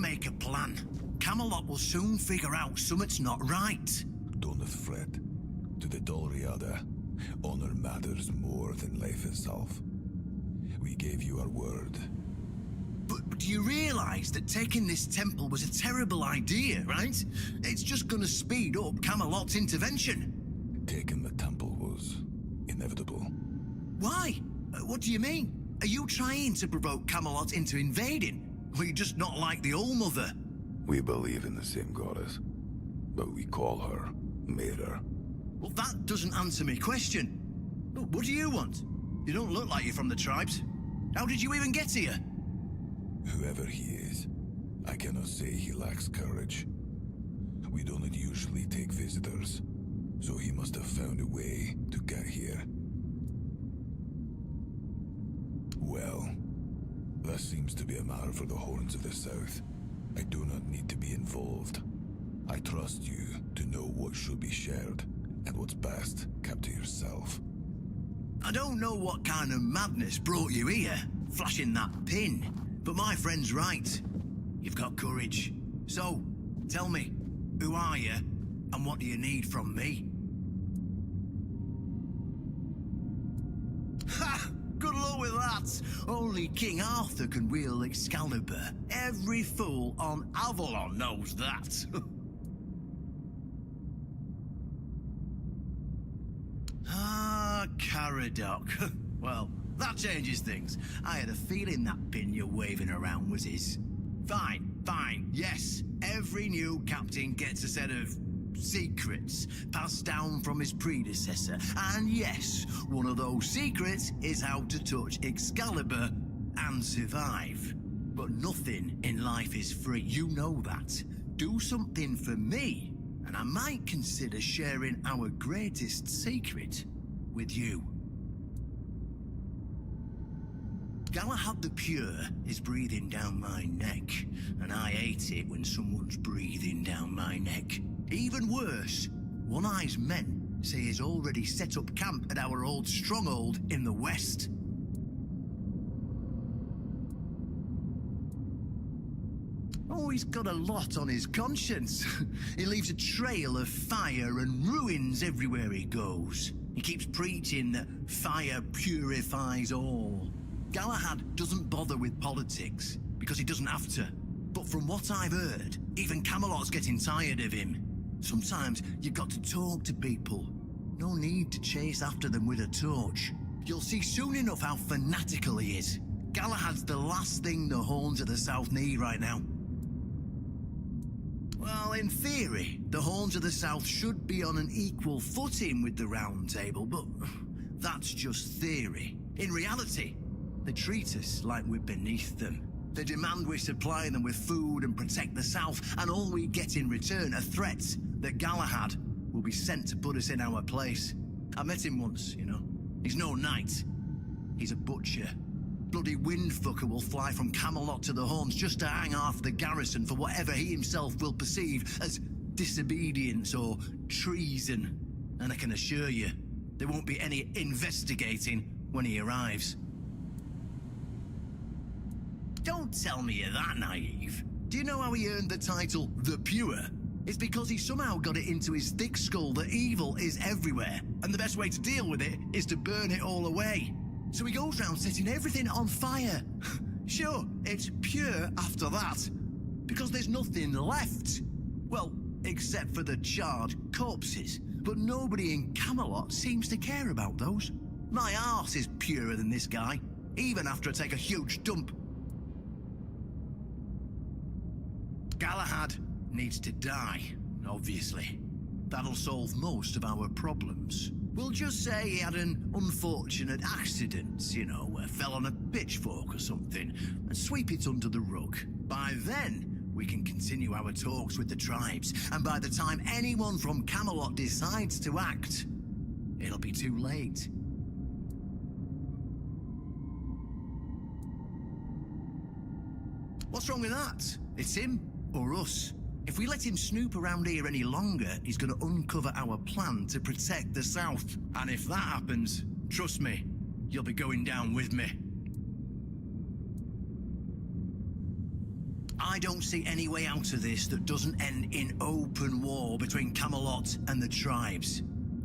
make a plan. Camelot will soon figure out something's not right. Don't fret. To the Dalriada, honor matters more than life itself. We gave you our word. But do you realize that taking this temple was a terrible idea, right? It's just gonna speed up Camelot's intervention. Taking the temple was inevitable. Why? What do you mean? Are you trying to provoke Camelot into invading? Or you just not like the All Mother? We believe in the same goddess, but we call her Mera. Well, that doesn't answer my question. What do you want? You don't look like you're from the tribes. How did you even get here? Whoever he is, I cannot say he lacks courage. We don't usually take visitors, so he must have found a way to get here. Well, that seems to be a matter for the Horns of the South. I do not need to be involved. I trust you to know what should be shared, and what's best kept to yourself. I don't know what kind of madness brought you here, flashing that pin, but my friend's right. You've got courage. So, tell me, who are you, and what do you need from me? Ha! Good luck with that! Only King Arthur can wield Excalibur. Every fool on Avalon knows that. Caradoc. Well, that changes things. I had a feeling that pin you're waving around was his. Fine, yes. Every new captain gets a set of secrets passed down from his predecessor. And yes, one of those secrets is how to touch Excalibur and survive. But nothing in life is free, you know that. Do something for me, and I might consider sharing our greatest secret with you. Galahad the Pure is breathing down my neck, and I hate it when someone's breathing down my neck. Even worse, One Eye's men say he's already set up camp at our old stronghold in the west. Oh, he's got a lot on his conscience. He leaves a trail of fire and ruins everywhere he goes. He keeps preaching that fire purifies all. Galahad doesn't bother with politics, because he doesn't have to. But from what I've heard, even Camelot's getting tired of him. Sometimes you've got to talk to people. No need to chase after them with a torch. You'll see soon enough how fanatical he is. Galahad's the last thing the Horns of the South need right now. Well, in theory, the Horns of the South should be on an equal footing with the Round Table, but that's just theory. In reality, they treat us like we're beneath them. They demand we supply them with food and protect the South, and all we get in return are threats that Galahad will be sent to put us in our place. I met him once, you know. He's no knight. He's a butcher. Bloody windfucker will fly from Camelot to the Horns just to hang half the garrison for whatever he himself will perceive as disobedience or treason. And I can assure you, there won't be any investigating when he arrives. Don't tell me you're that naive. Do you know how he earned the title The Pure? It's because he somehow got it into his thick skull that evil is everywhere, and the best way to deal with it is to burn it all away. So he goes round setting everything on fire. Sure, it's pure after that, because there's nothing left. Well, except for the charred corpses. But nobody in Camelot seems to care about those. My arse is purer than this guy, even after I take a huge dump. Galahad needs to die, obviously. That'll solve most of our problems. We'll just say he had an unfortunate accident, you know, fell on a pitchfork or something, and sweep it under the rug. By then, we can continue our talks with the tribes, and by the time anyone from Camelot decides to act, it'll be too late. What's wrong with that? It's him or us. If we let him snoop around here any longer, he's going to uncover our plan to protect the South. And if that happens, trust me, you'll be going down with me. I don't see any way out of this that doesn't end in open war between Camelot and the tribes.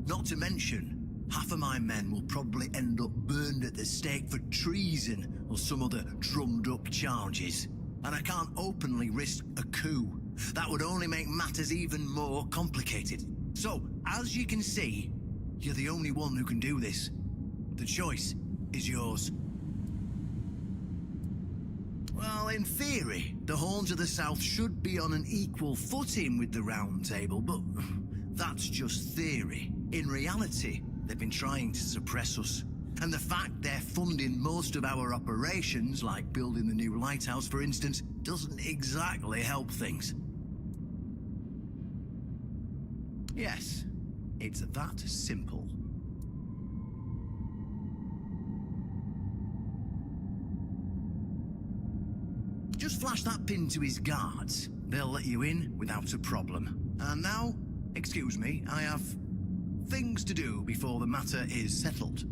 Not to mention, half of my men will probably end up burned at the stake for treason or some other drummed-up charges. And I can't openly risk a coup. That would only make matters even more complicated. So, as you can see, you're the only one who can do this. The choice is yours. Well, in theory, the Horns of the South should be on an equal footing with the Round Table, but that's just theory. In reality, they've been trying to suppress us. And the fact they're funding most of our operations, like building the new lighthouse for instance, doesn't exactly help things. Yes, it's that simple. Just flash that pin to his guards. They'll let you in without a problem. And now, excuse me, I have things to do before the matter is settled.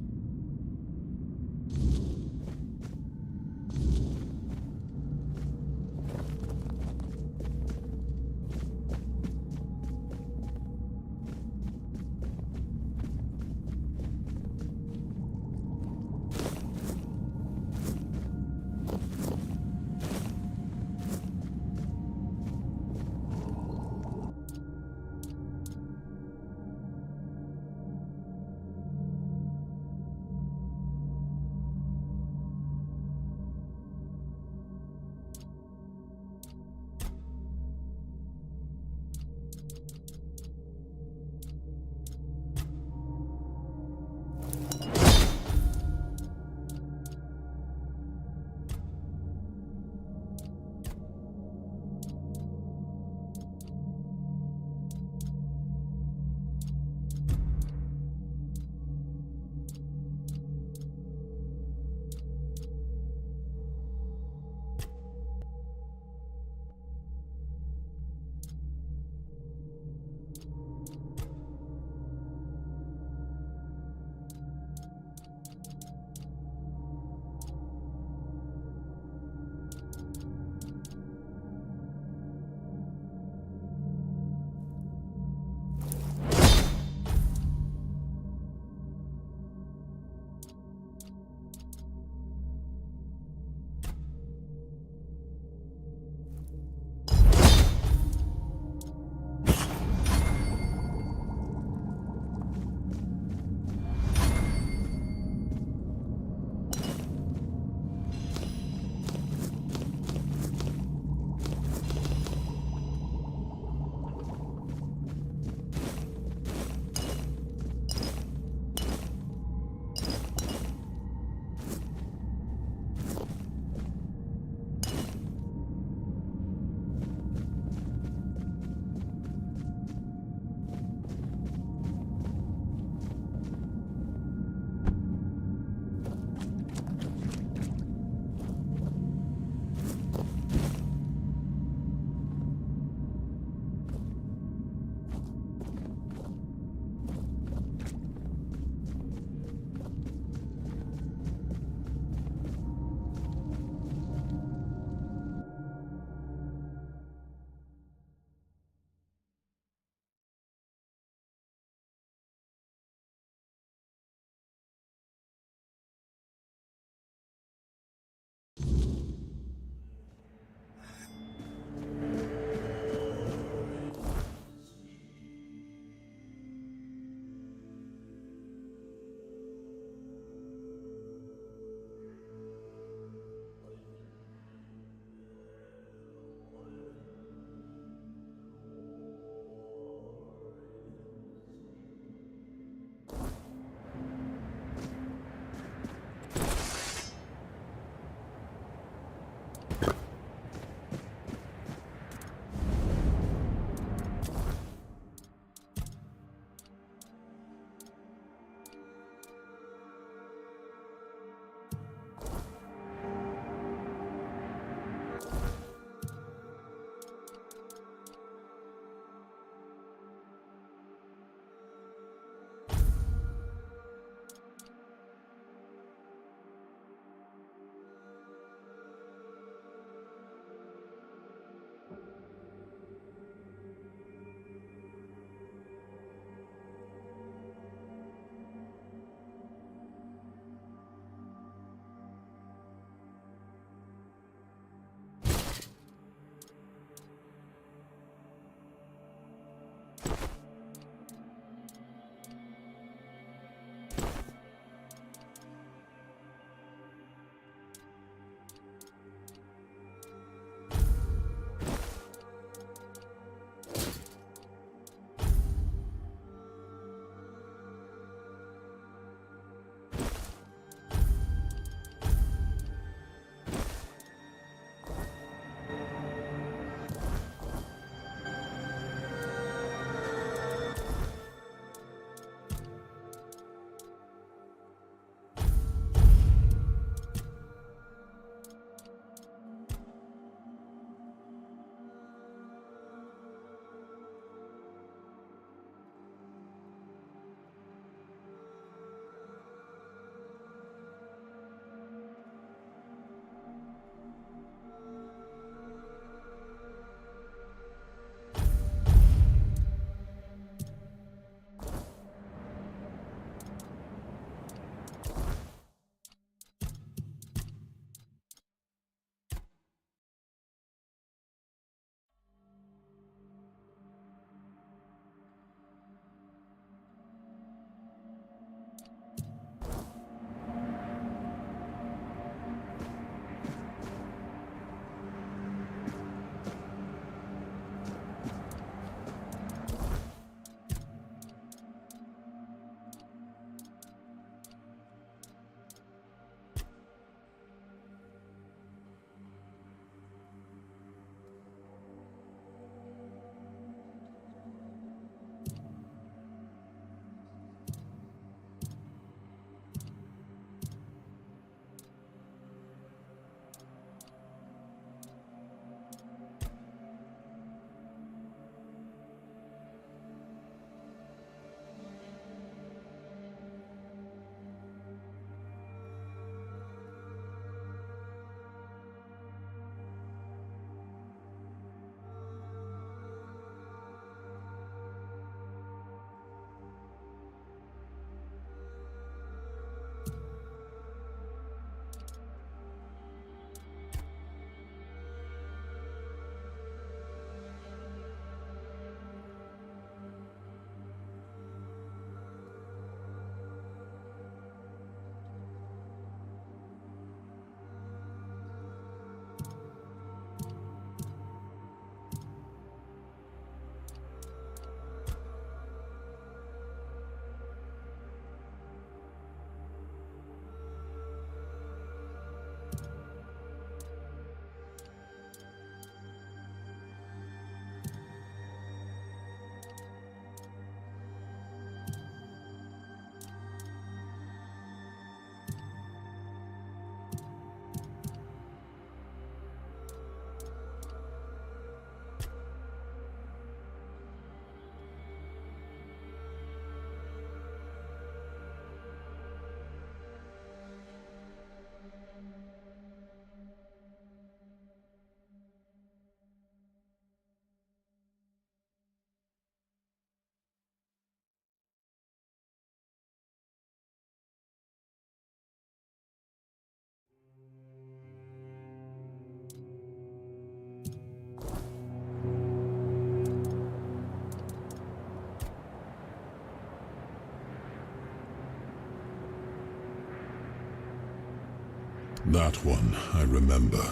That one, I remember.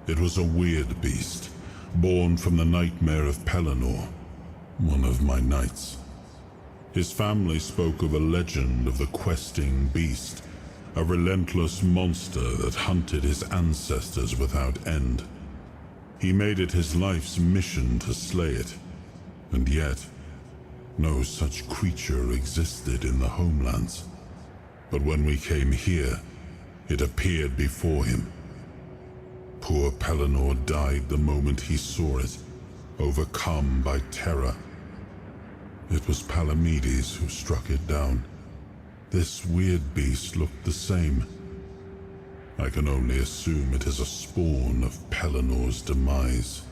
It was a weird beast, born from the nightmare of Pelennor, one of my knights. His family spoke of a legend of the questing beast, a relentless monster that hunted his ancestors without end. He made it his life's mission to slay it, and yet, no such creature existed in the homelands. But when we came here, it appeared before him. Poor Pelennor died the moment he saw it, overcome by terror. It was Palamedes who struck it down. This weird beast looked the same. I can only assume it is a spawn of Pellennor's demise.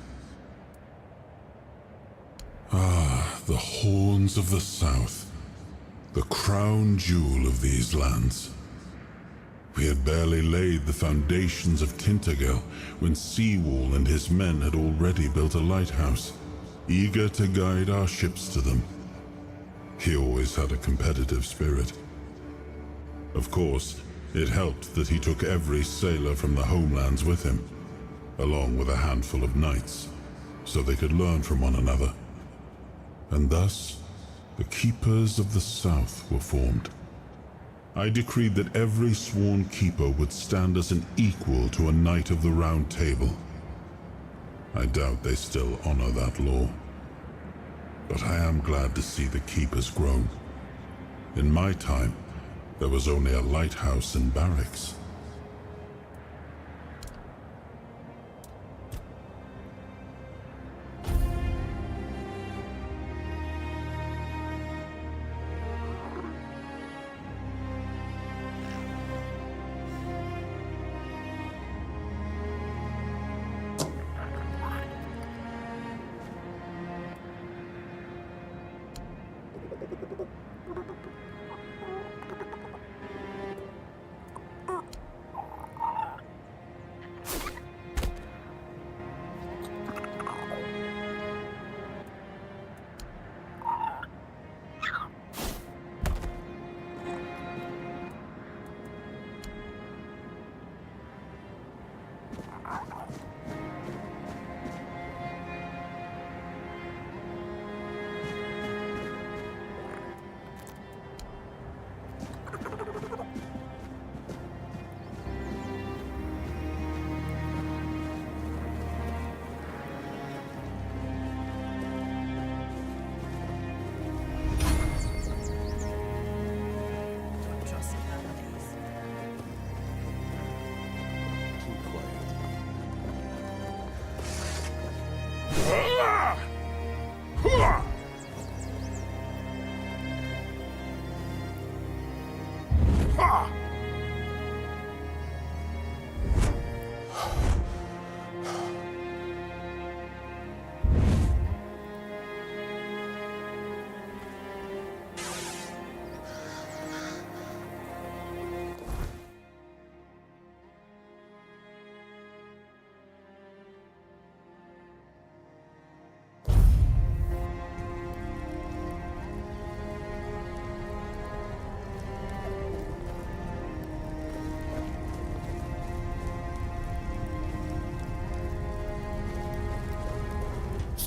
Ah, the horns of the south. The crown jewel of these lands. We had barely laid the foundations of Tainted when Seawall and his men had already built a lighthouse, eager to guide our ships to them. He always had a competitive spirit. Of course, it helped that he took every sailor from the homelands with him, along with a handful of knights, so they could learn from one another. And thus, the Keepers of the South were formed. I decreed that every sworn keeper would stand as an equal to a Knight of the Round Table. I doubt they still honor that law. But I am glad to see the keepers grown. In my time, there was only a lighthouse and barracks.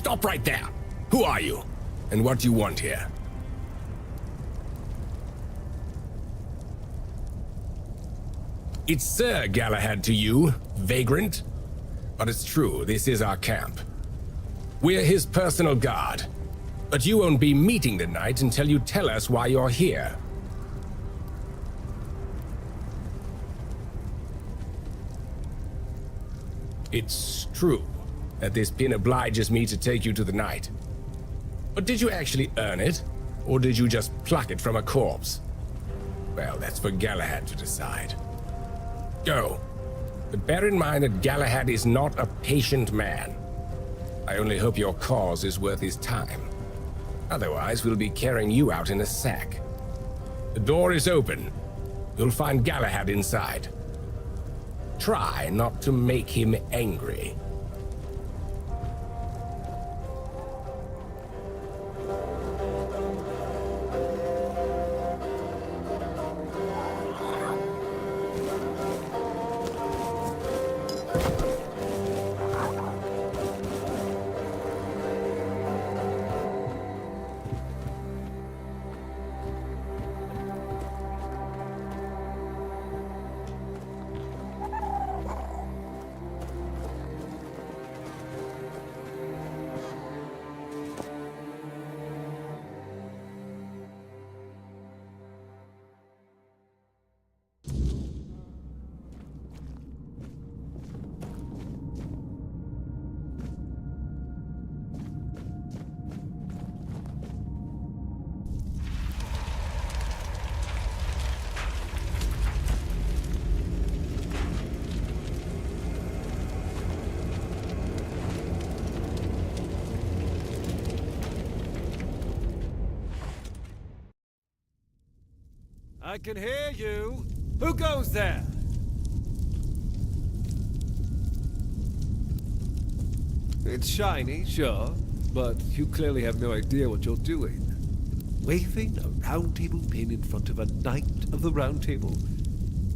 Stop right there! Who are you? And what do you want here? It's Sir Galahad to you, vagrant. But it's true, this is our camp. We're his personal guard. But you won't be meeting the knight until you tell us why you're here. It's true that this pin obliges me to take you to the knight. But did you actually earn it? Or did you just pluck it from a corpse? Well, that's for Galahad to decide. Go. But bear in mind that Galahad is not a patient man. I only hope your cause is worth his time. Otherwise, we'll be carrying you out in a sack. The door is open. You'll find Galahad inside. Try not to make him angry. I can hear you. Who goes there? It's shiny, sure, but you clearly have no idea what you're doing. Waving a round table pin in front of a knight of the round table.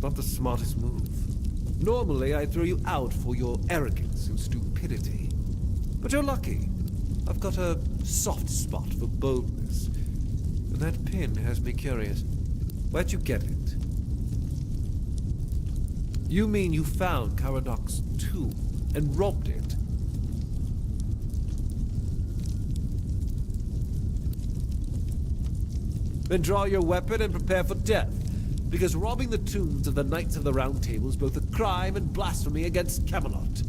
Not the smartest move. Normally, I'd throw you out for your arrogance and stupidity. But you're lucky. I've got a soft spot for boldness. And that pin has me curious. Where'd you get it? You mean you found Caradoc's tomb and robbed it? Then draw your weapon and prepare for death, because robbing the tombs of the Knights of the Round Table is both a crime and blasphemy against Camelot.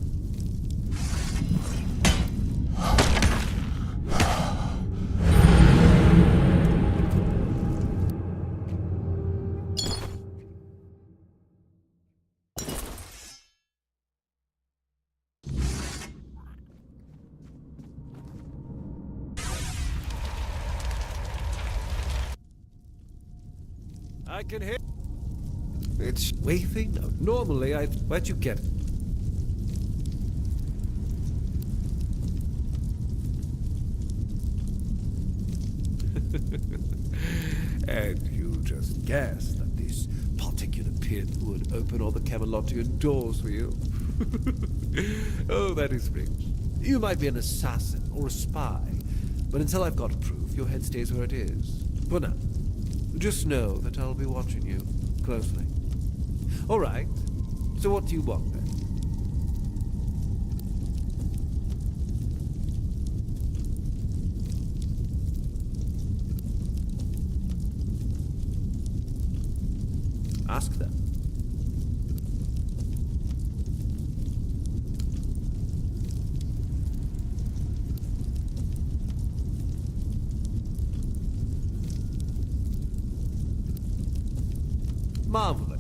I can hear... It's waving? No, normally where'd you get it? And you just guessed that this particular pin would open all the Camelotian doors for you. Oh, that is strange. You might be an assassin or a spy, but until I've got proof, your head stays where it is. For now. Just know that I'll be watching you closely. All right. So what do you want then? Ask them. Marvelous.